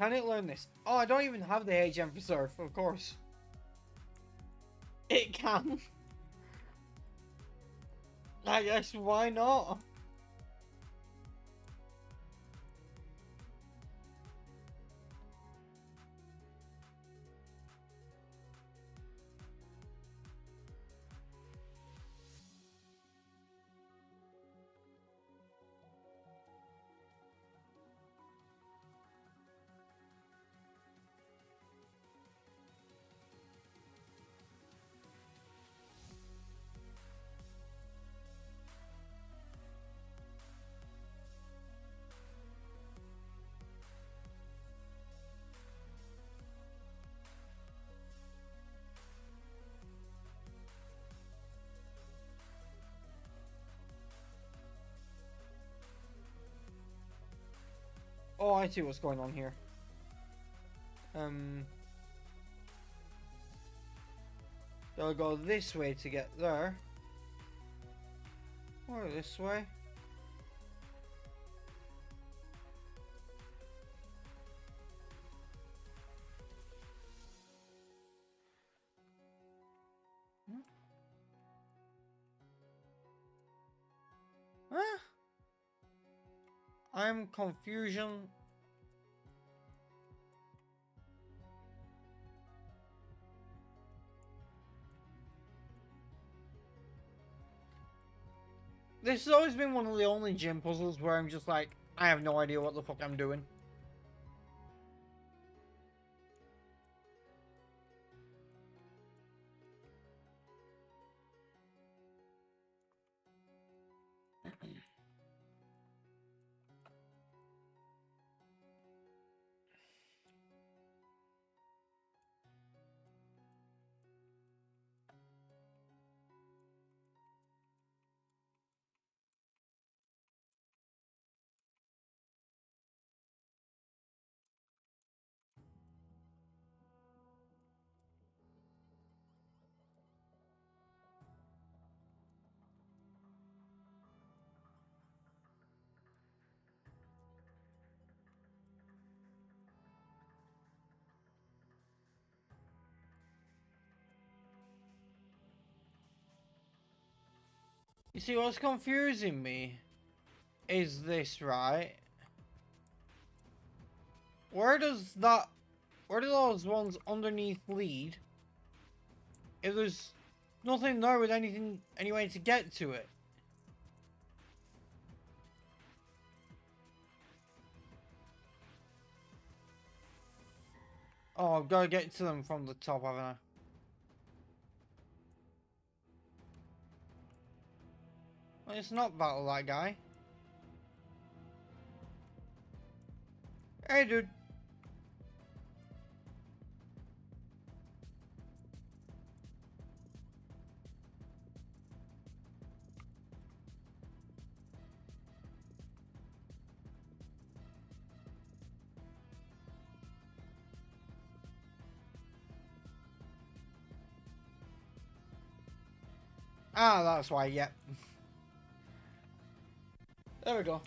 Can it learn this? Oh, I don't even have the HM for Surf, of course. It can. I guess, why not? Oh, I see what's going on here. They'll go this way to get there. Or this way. Huh? I'm confusion. This has always been one of the only gym puzzles where I'm just like, I have no idea what the fuck I'm doing. You see, what's confusing me is this, right? Where does that... Where do those ones underneath lead? If there's nothing there with anything, any way to get to it. Oh, I've got to get to them from the top, haven't I? Well, it's not battle that guy. Hey, dude. Ah, that's why, yep. There we go.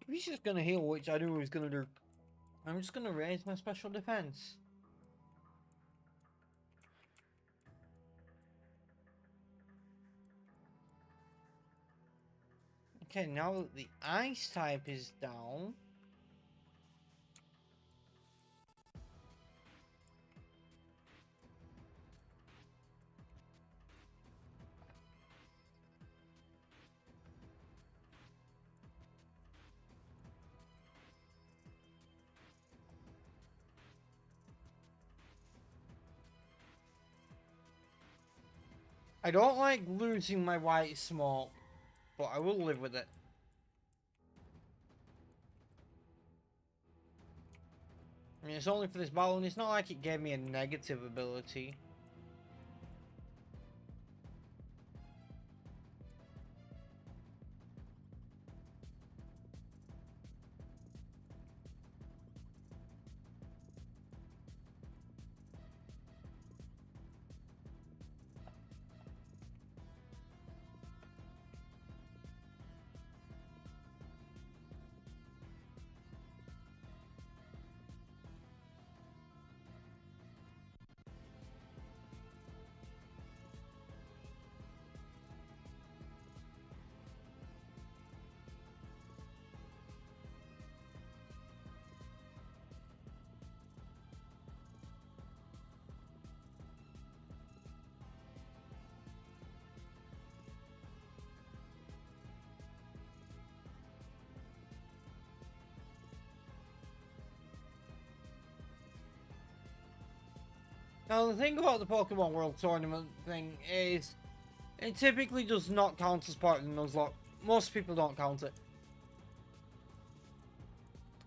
He's just gonna heal, which I knew he was gonna do. I'm just gonna raise my special defense. Okay, now that the ice type is down. I don't like losing my white smoke, but I will live with it. I mean, it's only for this battle, and it's not like it gave me a negative ability. Now, the thing about the Pokemon World Tournament thing is, it typically does not count as part of the Nuzlocke. Most people don't count it.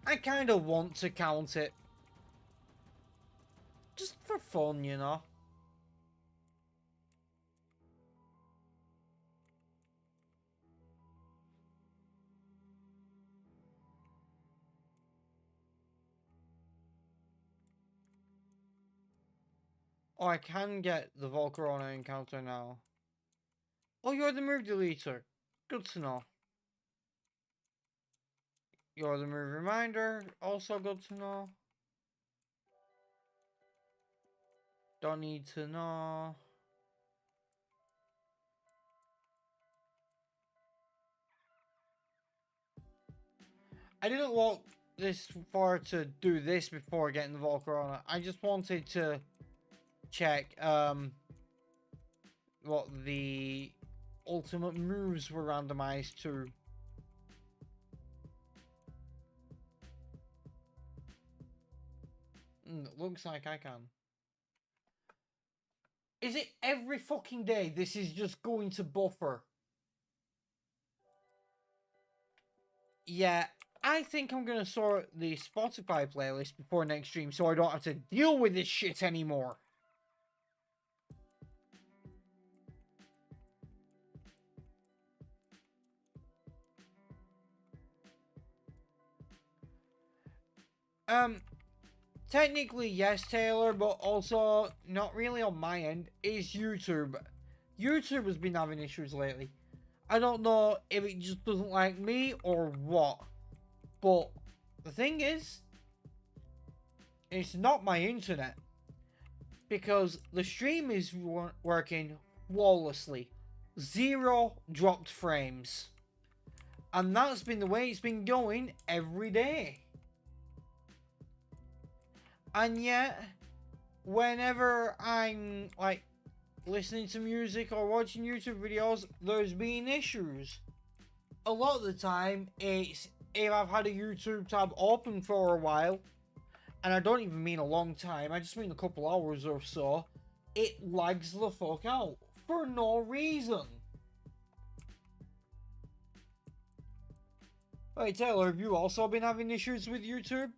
I kind of want to count it. Just for fun, you know? Oh, I can get the Volcarona encounter now. Oh, you're the move deleter. Good to know. You're the move reminder. Also good to know. Don't need to know. I didn't walk this far to do this before getting the Volcarona. I just wanted to check what the ultimate moves were randomized to. Looks like I can. Is it every fucking day this is just going to buffer? Yeah, I think I'm gonna sort the Spotify playlist before next stream so I don't have to deal with this shit anymore. Technically yes, Taylor, but also not really on my end. It's YouTube. YouTube has been having issues lately. I don't know if it just doesn't like me or what. But the thing is, it's not my internet. Because the stream is working flawlessly. 0 dropped frames. And that's been the way it's been going every day. And yet, whenever I'm like listening to music or watching YouTube videos, there's been issues. A lot of the time, it's if I've had a YouTube tab open for a while, and I don't even mean a long time, I just mean a couple hours or so, it lags the fuck out for no reason. Hey Taylor, have you also been having issues with YouTube?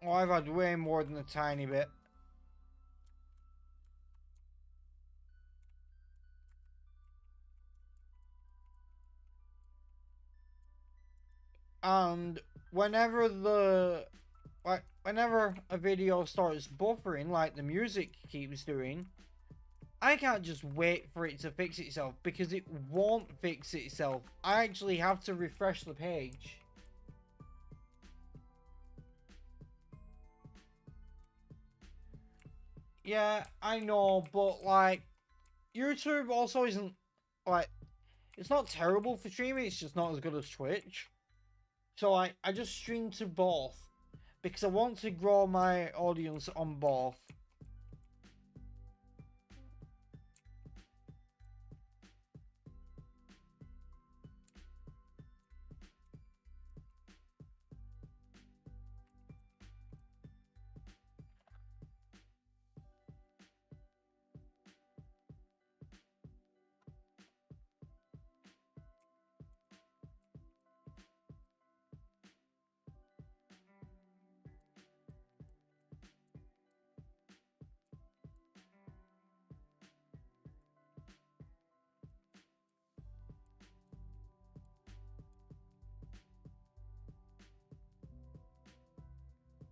Oh, I've had way more than a tiny bit. And whenever whenever a video starts buffering like the music keeps doing, I can't just wait for it to fix itself because it won't fix itself. I actually have to refresh the page. Yeah, I know, but like YouTube also isn't like it's not terrible for streaming, it's just not as good as Twitch. So I just stream to both because I want to grow my audience on both.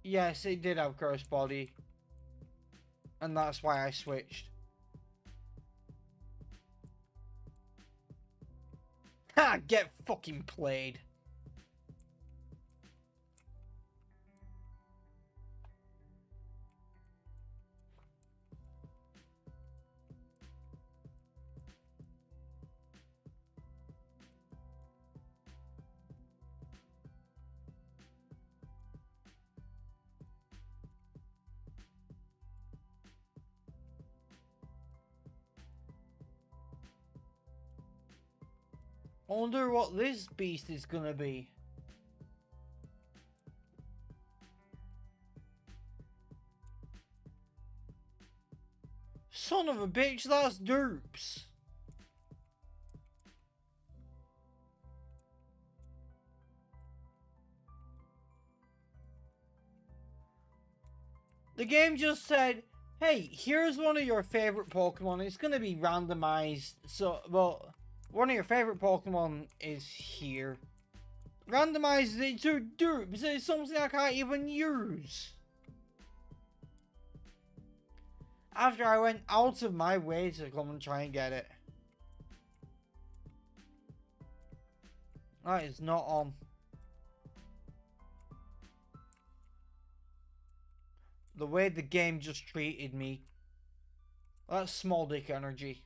Yes, it did have curse body. And that's why I switched. Ha! Get fucking played. I wonder what this beast is gonna be. Son of a bitch, that's derps. The game just said, hey, here's one of your favorite Pokemon. It's gonna be randomized. So, well, one of your favorite Pokemon is here. Randomized it to derps. It's something I can't even use. After I went out of my way to come and try and get it. That is not on. the way the game just treated me. That's small dick energy.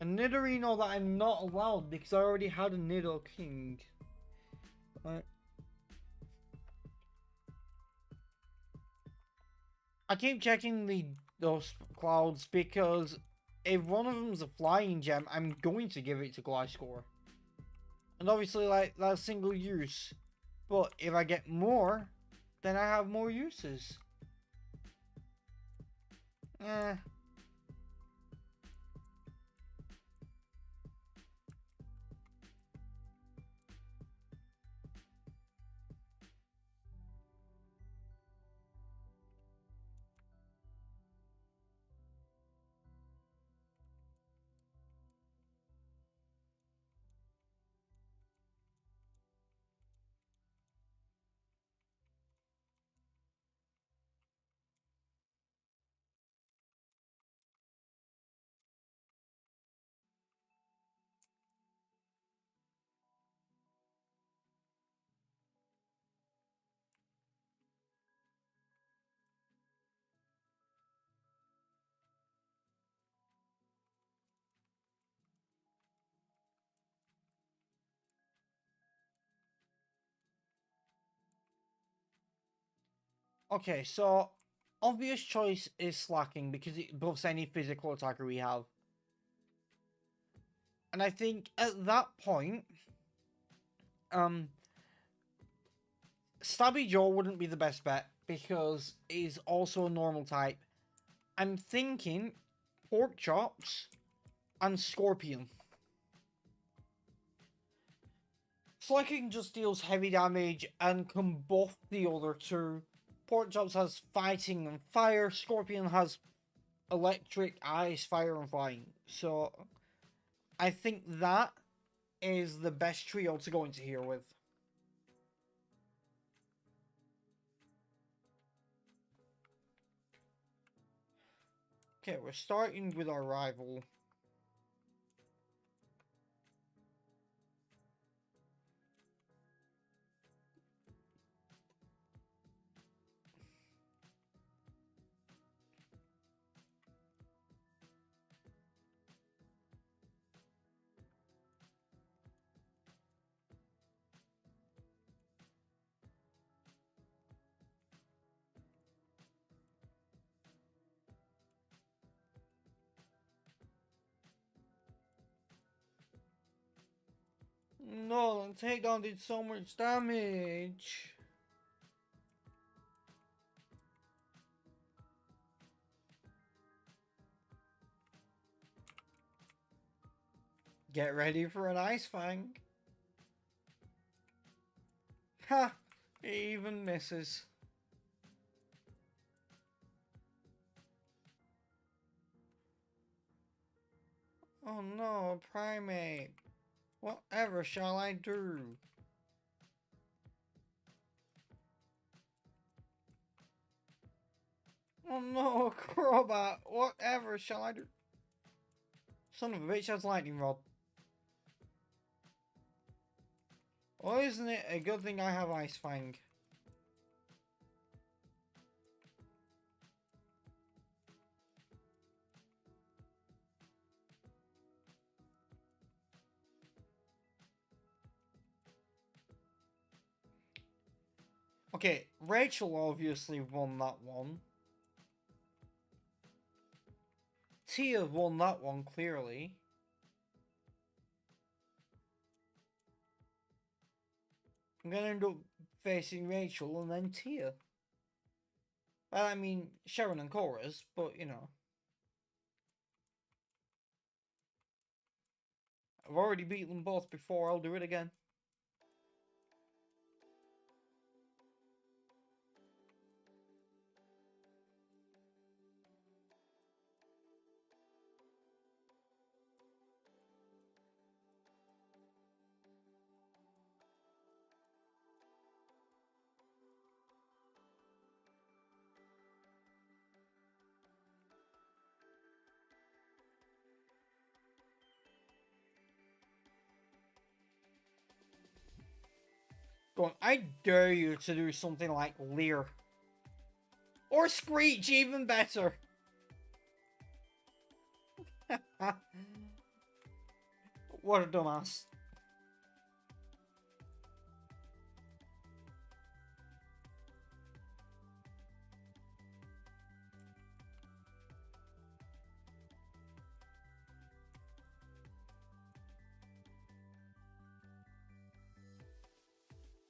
A Nidorino that I'm not allowed because I already had a Nido King. Right. I keep checking those clouds because if one of them's a flying gem, I'm going to give it to Gliscor. And obviously, like, that's single use. But if I get more, then I have more uses. Eh. Okay, so obvious choice is Slacking because it buffs any physical attacker we have. And I think at that point, Stabby Jaw wouldn't be the best bet because he's also a normal type. I'm thinking Pork Chops and Scorpion. Slacking just deals heavy damage and can buff the other two. Pork Chops has fighting and fire. Scorpion has electric, ice, fire, and flying. So I think that is the best trio to go into here with. Okay, we're starting with our rival. No, the takedown did so much damage. Get ready for an Ice Fang. Ha! It even misses. Oh no, Primate. Whatever shall I do? Oh no, Crobat. Whatever shall I do? Son of a bitch has Lightning Rod. Well, isn't it a good thing I have Ice Fang? Okay, Rachel obviously won that one. Tia won that one, clearly. I'm gonna end up facing Rachel and then Tia. Well, I mean, Sharon and Chorus, but you know. I've already beat them both before, I'll do it again. going, I dare you to do something like Leer. Or Screech, even better. What a dumbass.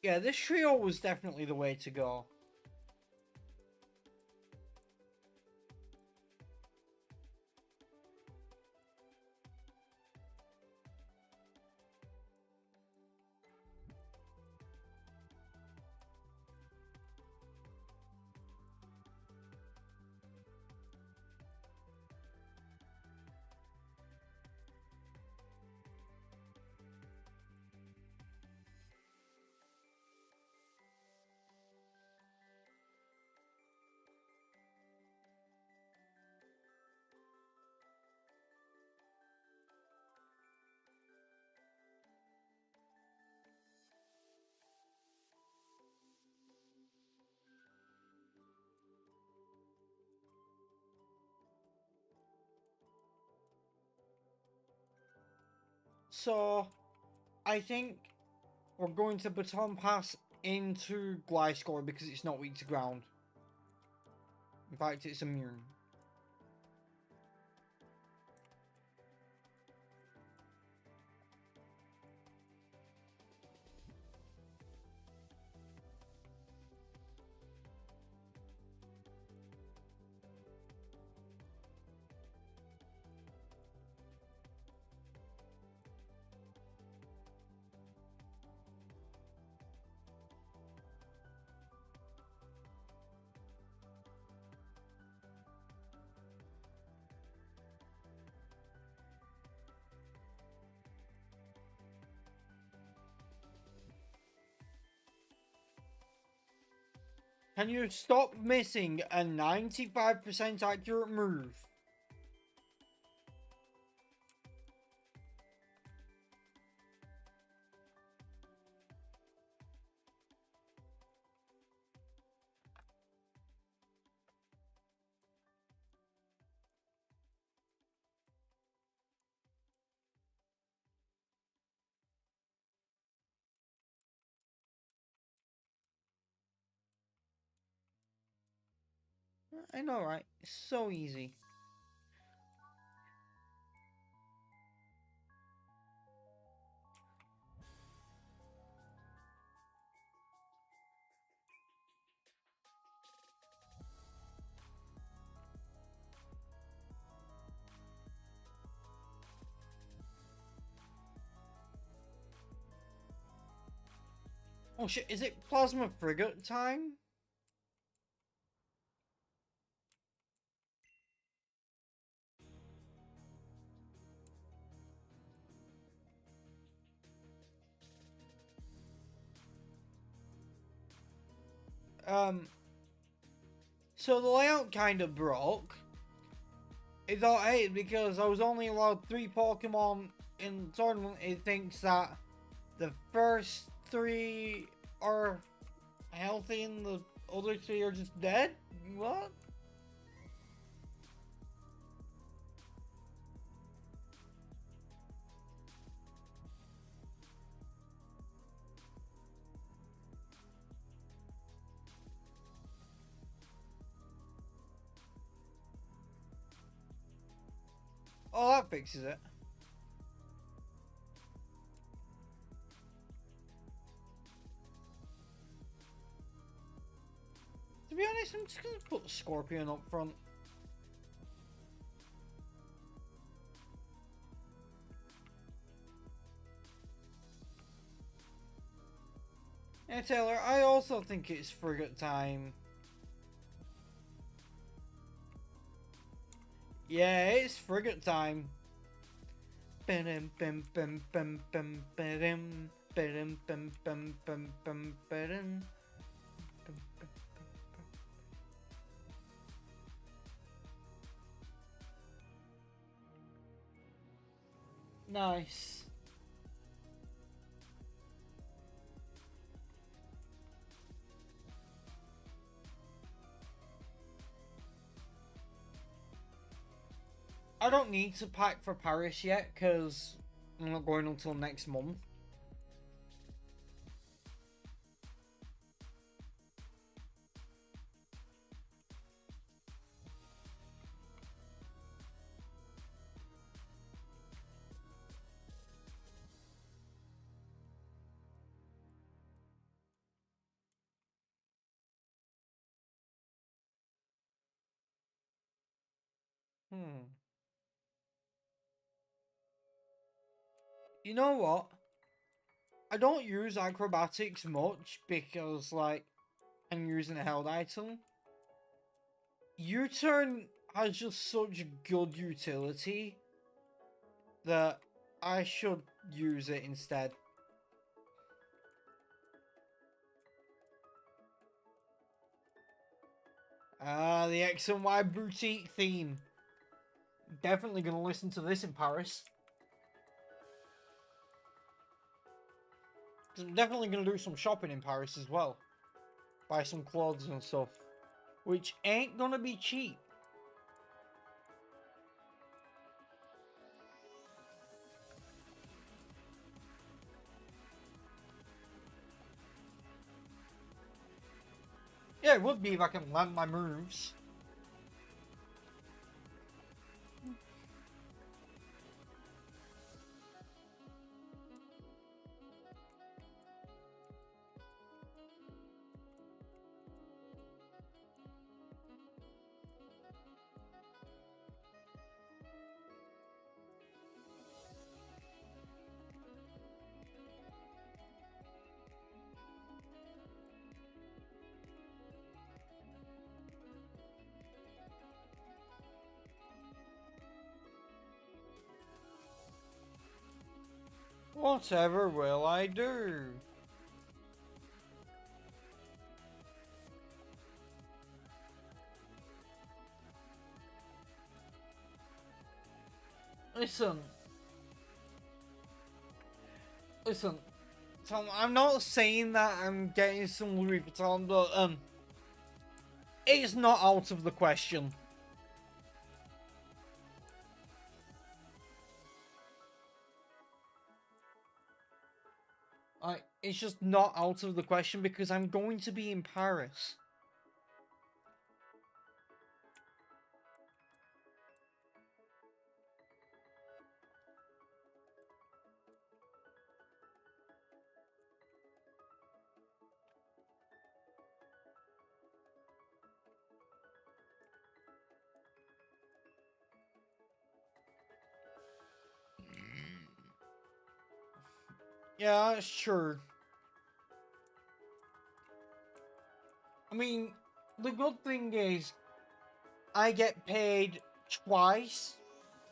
Yeah, this trio was definitely the way to go. So, I think we're going to baton pass into Gliscor because it's not weak to ground. In fact, it's immune. Can you stop missing a 95% accurate move? I know, right? It's so easy. Oh shit, is it Plasma Frigate time? So the layout kind of broke. It thought, hey, because I was only allowed 3 Pokemon in the tournament, it thinks that the first 3 are healthy and the other 3 are just dead? What? Oh, that fixes it. To be honest, I'm just gonna put Scorpion up front. Hey Taylor, I also think it's Frigate time. Yeah, it's Frigate time. Nice. I don't need to pack for Paris yet because I'm not going until next month. Hmm. You know what? I don't use acrobatics much because, like, I'm using a held item. U-turn has just such good utility that I should use it instead. Ah, the X and Y boutique theme. Definitely gonna listen to this in Paris. I'm definitely gonna do some shopping in Paris as well. Buy some clothes and stuff. Which ain't gonna be cheap. Yeah, it would be if I can land my moves. Whatever will I do? Listen. Listen. Tom, I'm not saying that I'm getting some Louis Vuitton, but, it's not out of the question. It's just not out of the question because I'm going to be in Paris. Yeah, that's true. I mean, the good thing is, I get paid twice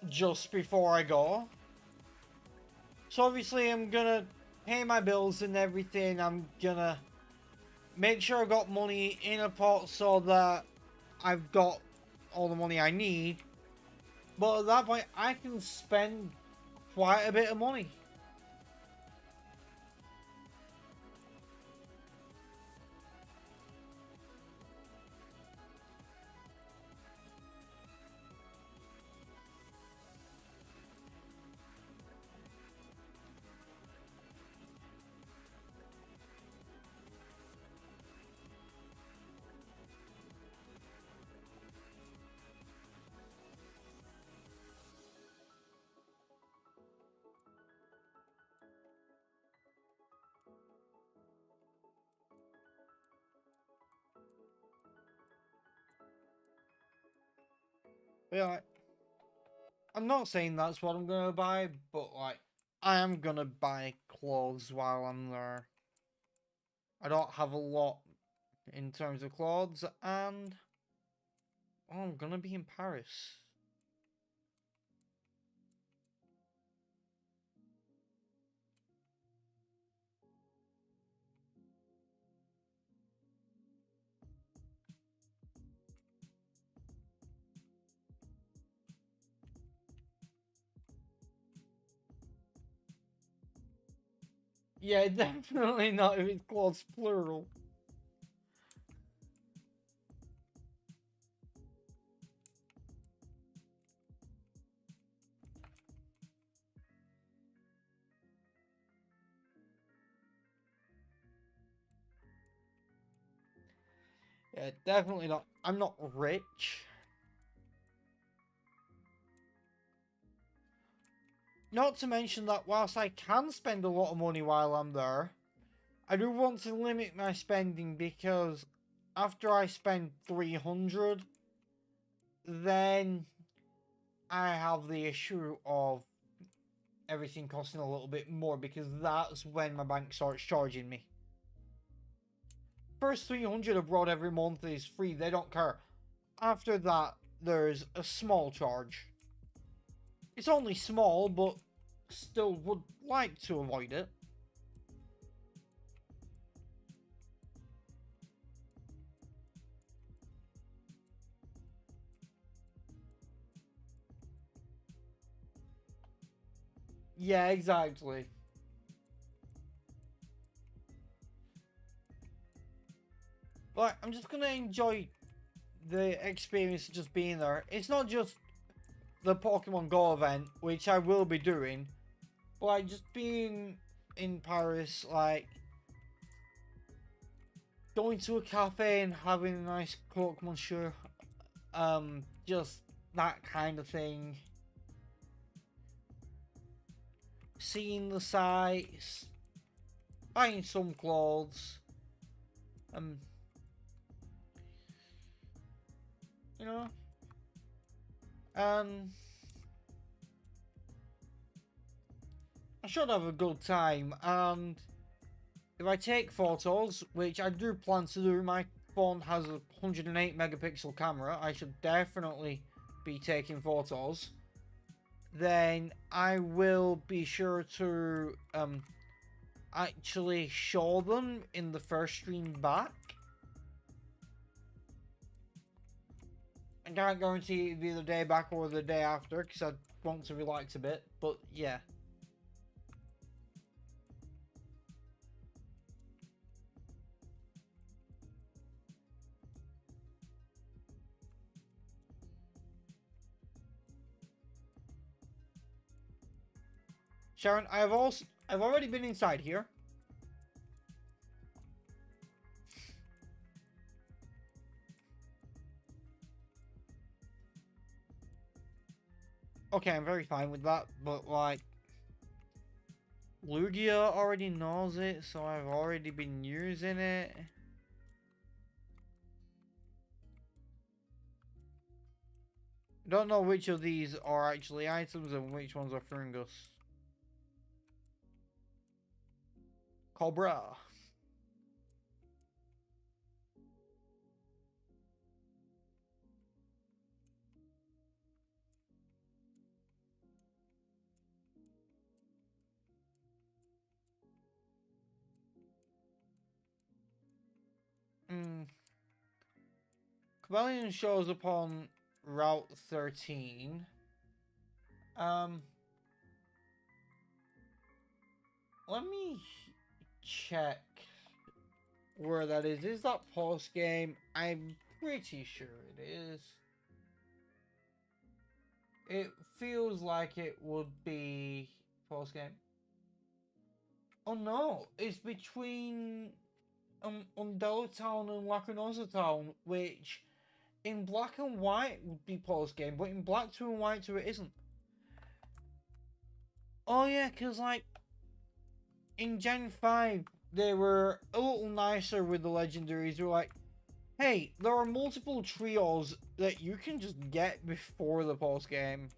just before I go. So obviously I'm gonna pay my bills and everything. I'm gonna make sure I've got money in a pot so that I've got all the money I need. But at that point, I can spend quite a bit of money. Yeah, I'm not saying that's what I'm gonna buy, but like, I am gonna buy clothes while I'm there. I don't have a lot in terms of clothes, and I'm gonna be in Paris. Yeah, definitely not if it's clothes plural. Yeah, definitely not. I'm not rich. Not to mention that whilst I can spend a lot of money while I'm there, I do want to limit my spending because after I spend 300, then I have the issue of everything costing a little bit more because that's when my bank starts charging me. First 300 abroad every month is free, they don't care. After that, there's a small charge. It's only small, but still would like to avoid it. Yeah, exactly. But I'm just gonna enjoy the experience of just being there. It's not just the Pokemon Go event, which I will be doing, but like just being in Paris, like going to a cafe and having a nice Pokemon show, just that kind of thing. Seeing the sights, buying some clothes, um, you know, um, I should have a good time. And if I take photos, which I do plan to do, my phone has a 108 megapixel camera. I should definitely be taking photos. Then I will be sure to actually show them in the first stream back. I can't guarantee it'll be the day back or the day after because I want to relax a bit, but yeah. Sharon, I've already been inside here. Okay, I'm very fine with that, but like Lugia already knows it, so I've already been using it. Don't know which of these are actually items and which ones are fungus. Cobra. Hmm. Cabellion shows up on Route 13. Um, let me check where that is. Is that post game? I'm pretty sure it is. It feels like it would be post game. Oh no, it's between Undella Town and Lacrimosa Town, which in black and white would be post game, but in black 2 and white 2 it isn't. Oh yeah, because like in Gen 5 they were a little nicer with the legendaries. They were like, hey, there are multiple trios that you can just get before the post game.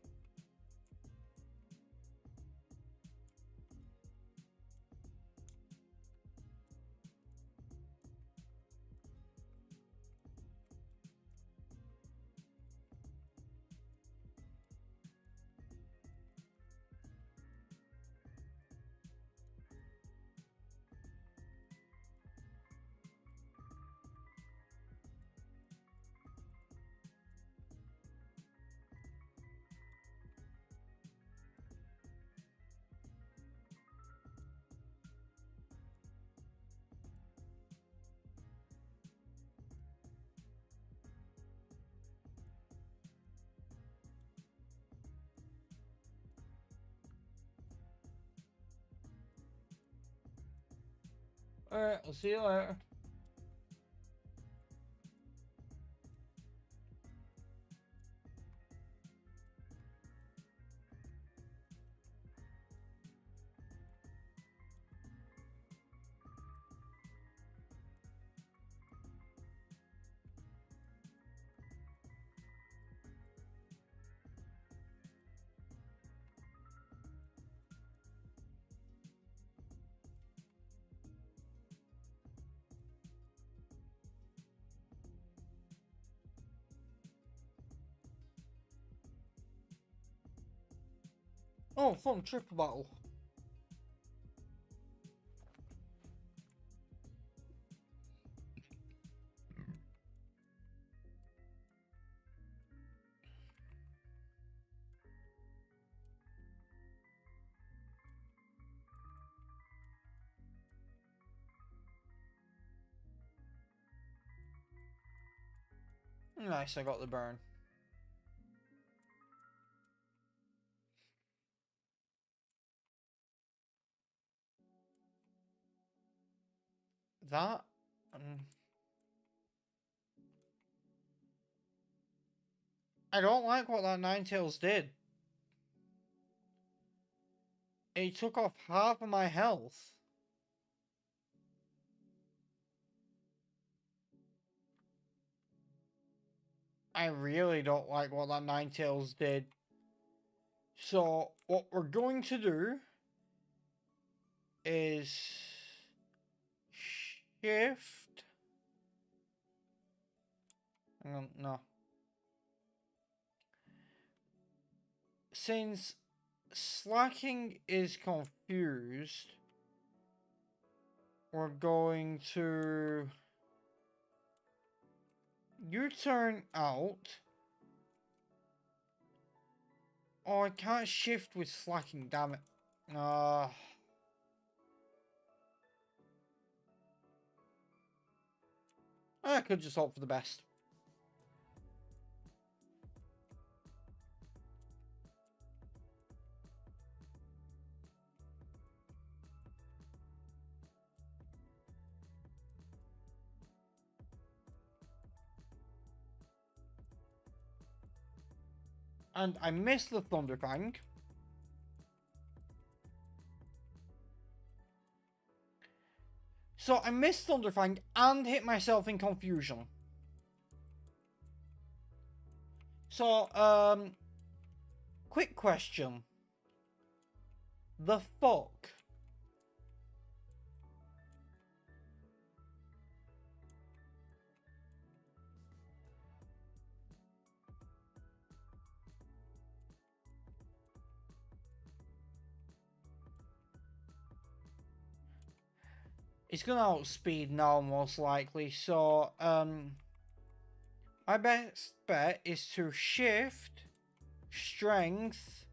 Alright, I'll see you later. Oh, fun triple battle. Nice, I got the burn. That... I don't like what that Ninetales did. He took off half of my health. I really don't like what that Ninetales did. So, what we're going to do is shift. No. Since slacking is confused, we're going to U-turn out. Oh, I can't shift with slacking, damn it. I could just hope for the best. And I missed the Thunderfang. So I missed Thunderfang and hit myself in confusion. So, quick question. The fuck? It's gonna outspeed now, most likely. So, my best bet is to shift, strength,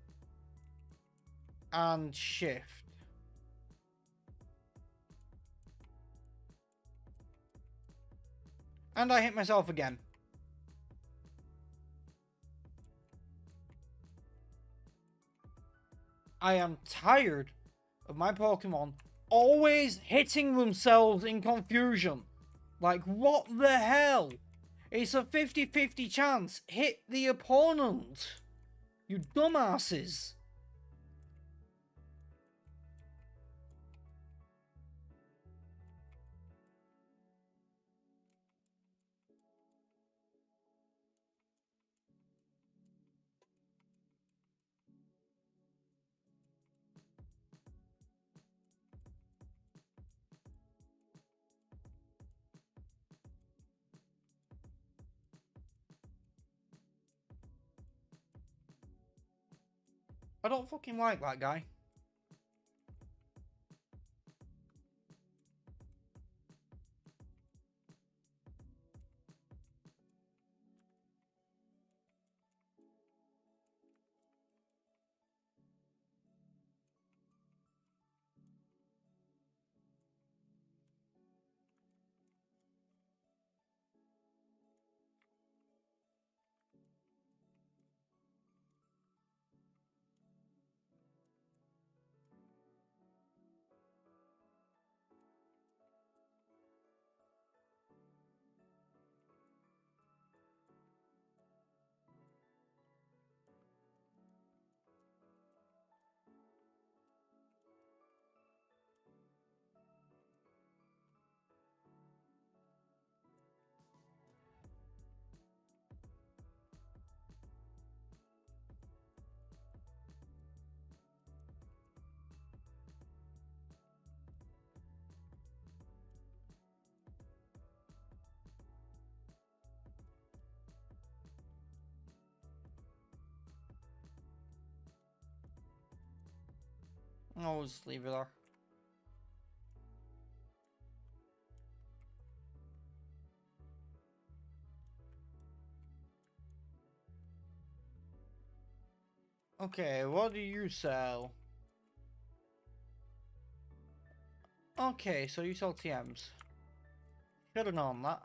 and shift. And I hit myself again. I am tired of my Pokemon always hitting themselves in confusion. Like, what the hell? It's a 50-50 chance. Hit the opponent. You dumbasses. I don't fucking like that guy. I'll just leave it there. Okay, what do you sell? Okay, so you sell TMs. Should have known that.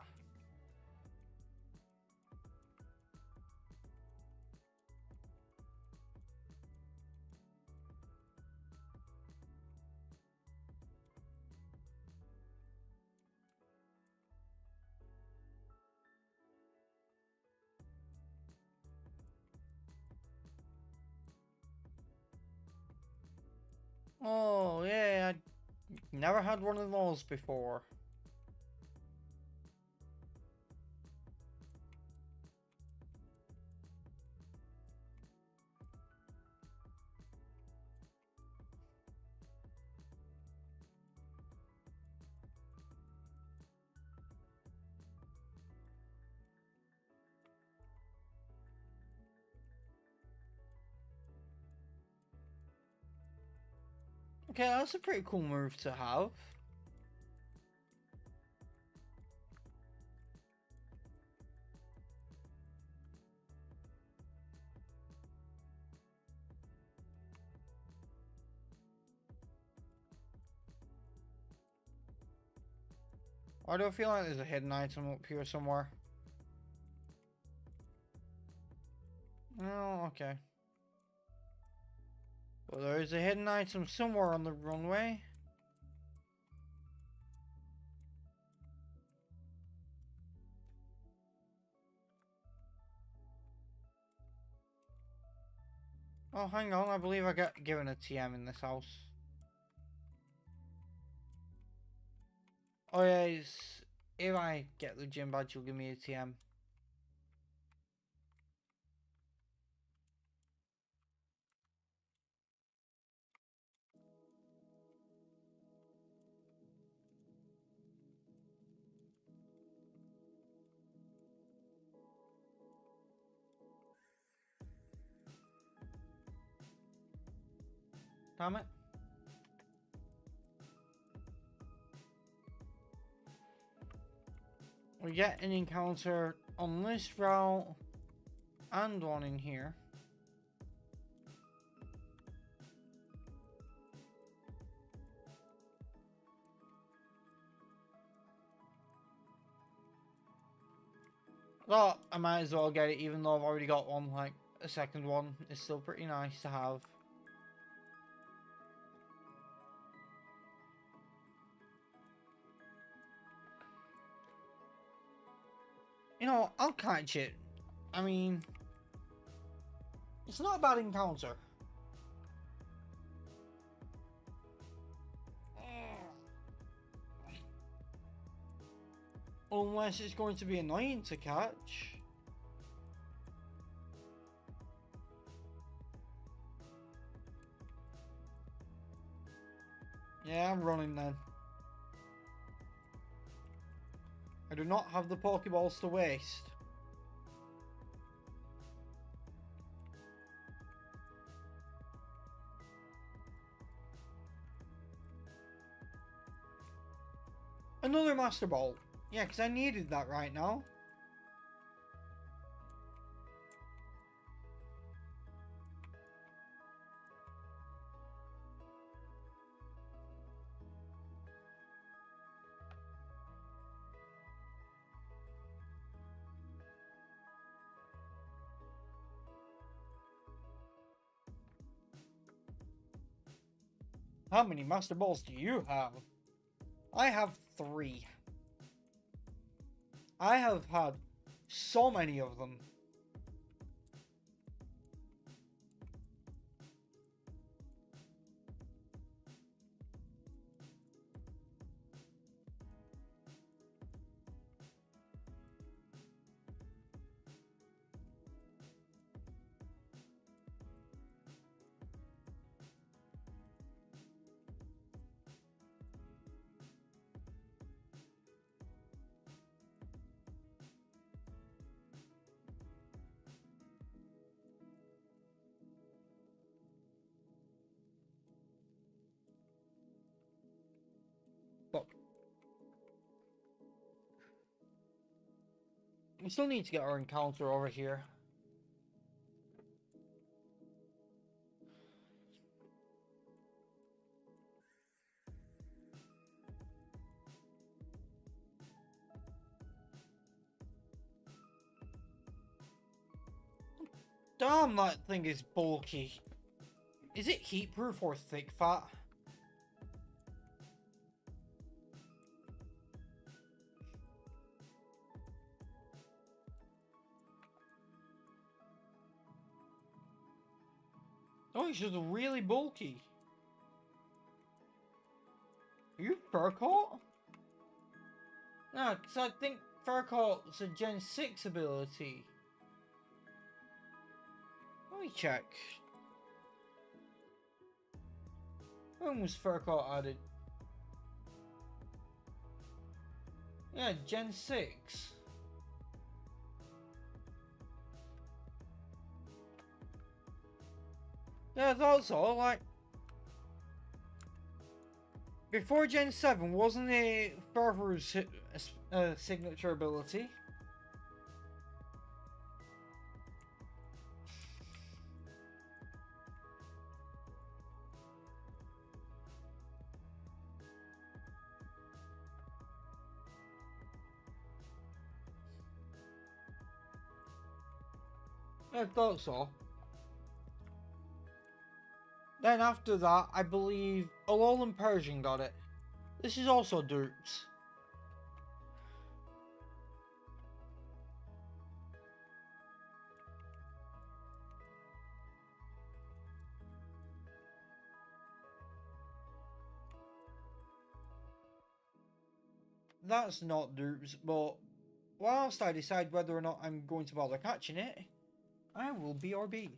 Oh, yeah, I never had one of those before. Okay, that's a pretty cool move to have. Why do I feel like there's a hidden item up here somewhere? Oh, okay. Well, there is a hidden item somewhere on the runway. Oh, hang on, I believe I got given a TM in this house. Oh yeah, if I get the gym badge, you'll give me a TM. Damn it. We get an encounter on this route and one in here. But I might as well get it even though I've already got one, like a second one. It's still pretty nice to have. You know, I'll catch it. I mean, it's not a bad encounter. Unless it's going to be annoying to catch. Yeah, I'm running then. I do not have the Pokeballs to waste. Another Master Ball. Yeah, because I needed that right now. How many Master Balls do you have? I have 3. I have had so many of them. We still need to get our encounter over here. Damn, that thing is bulky. Is it heat proof or thick fat? Oh, it's just really bulky. Are you fur coat? No, because I think fur coat's a Gen 6 ability. Let me check. When was fur coat added? Yeah, Gen 6. Yeah, I thought so, like... Before Gen 7, wasn't it Furfuru's signature ability? I thought so. Then after that, I believe Alolan Persian got it. This is also Dupes. That's not Dupes, but whilst I decide whether or not I'm going to bother catching it, I will BRB.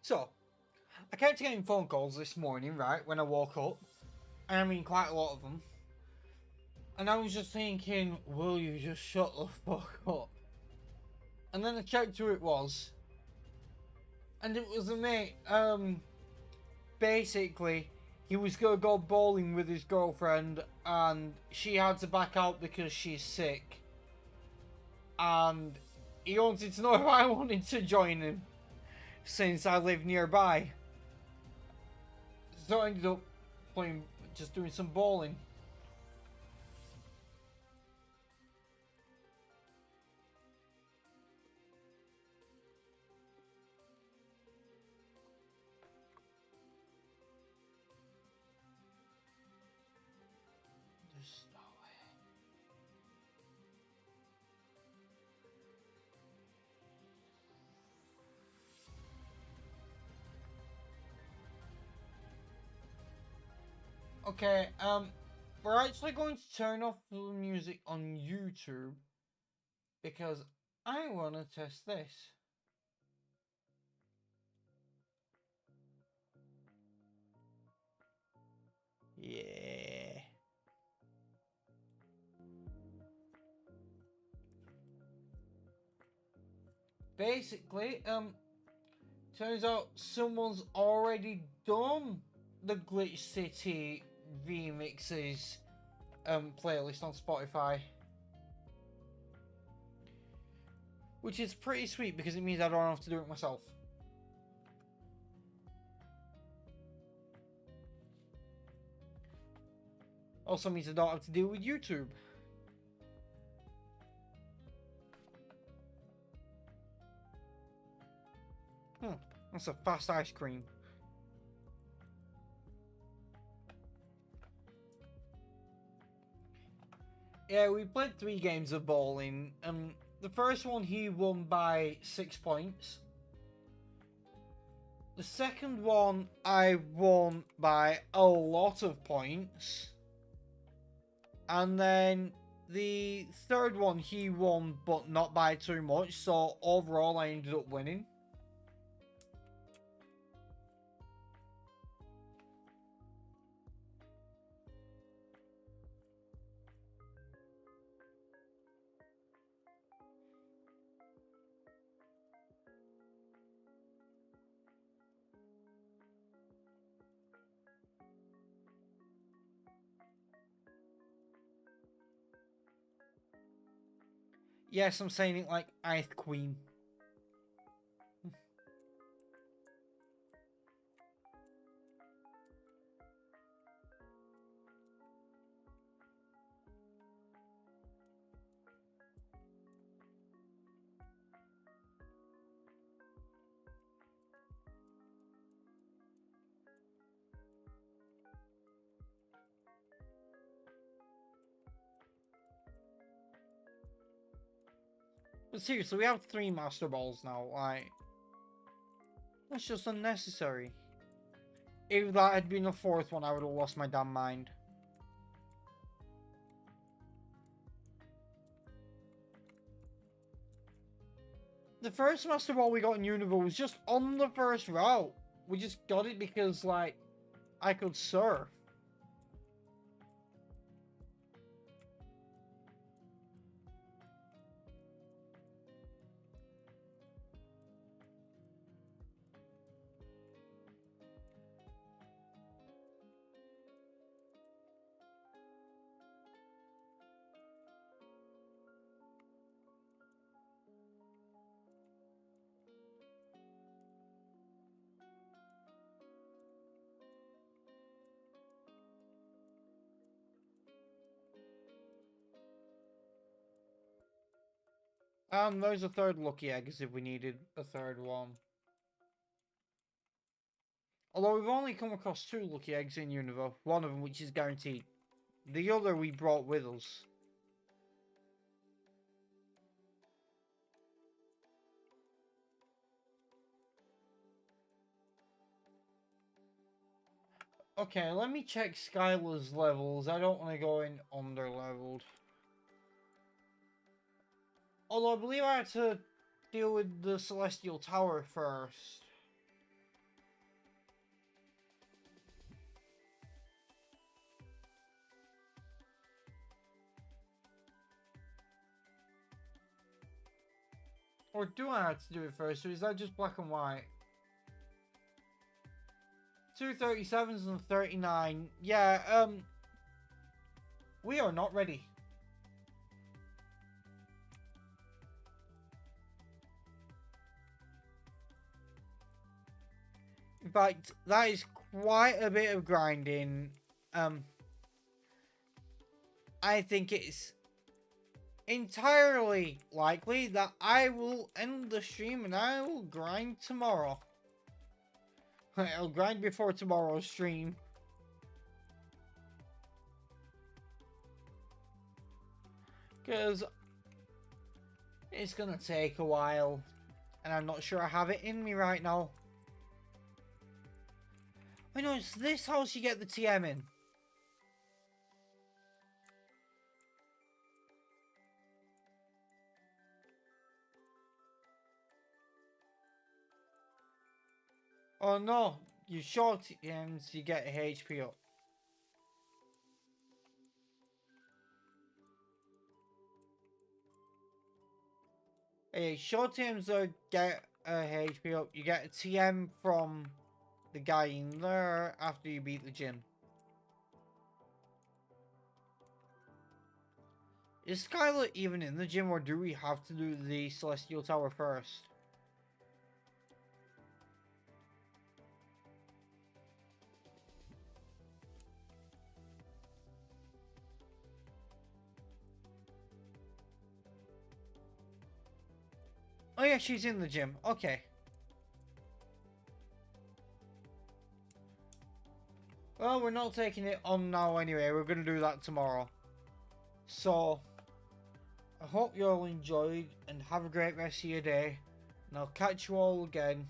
So, I kept getting phone calls this morning, right, when I woke up. And I mean, quite a lot of them. And I was just thinking, will you just shut the fuck up? And then I checked who it was. And it was a mate. Basically, he was gonna go bowling with his girlfriend, and she had to back out because she's sick. And he wanted to know if I wanted to join him, since I live nearby. So I ended up playing, just doing some bowling. There's no way. Okay, we're actually going to turn off the music on YouTube because I want to test this. Yeah. Basically, turns out someone's already done the Glitch City remixes playlist on Spotify. Which is pretty sweet because it means I don't have to do it myself. Also means I don't have to deal with YouTube. That's a fast ice cream. Yeah, we played 3 games of bowling. The first one he won by 6 points. The second one I won by a lot of points. And then the third one he won, but not by too much. So overall I ended up winning. Yes, I'm saying it like Ice Queen. But seriously, we have 3 Master Balls now. Like, that's just unnecessary. If that had been the 4th one, I would have lost my damn mind. The first Master Ball we got in Unova was just on the first route. We just got it because, like, I could surf. There's a 3rd lucky egg as if we needed a 3rd one. Although we've only come across 2 lucky eggs in Unova, one of them which is guaranteed. The other we brought with us. Okay, let me check Skylar's levels. I don't want to go in under-leveled. Although I believe I had to deal with the Celestial Tower first. Or do I have to do it first, or is that just black and white? 237s and 39. Yeah, we are not ready. In fact, that is quite a bit of grinding. I think it's entirely likely that I will end the stream and I will grind tomorrow. I'll grind before tomorrow's stream. Because it's gonna take a while. And I'm not sure I have it in me right now. I know it's this house you get the TM in. Oh no, you short TMs, you get HP up. Hey, short TMs get HP up. You get a TM from the guy in there after you beat the gym. Is Skylar even in the gym, or do we have to do the Celestial Tower first? Oh yeah, she's in the gym. Okay. Well, we're not taking it on now anyway. We're going to do that tomorrow. So, I hope you all enjoyed and have a great rest of your day. And I'll catch you all again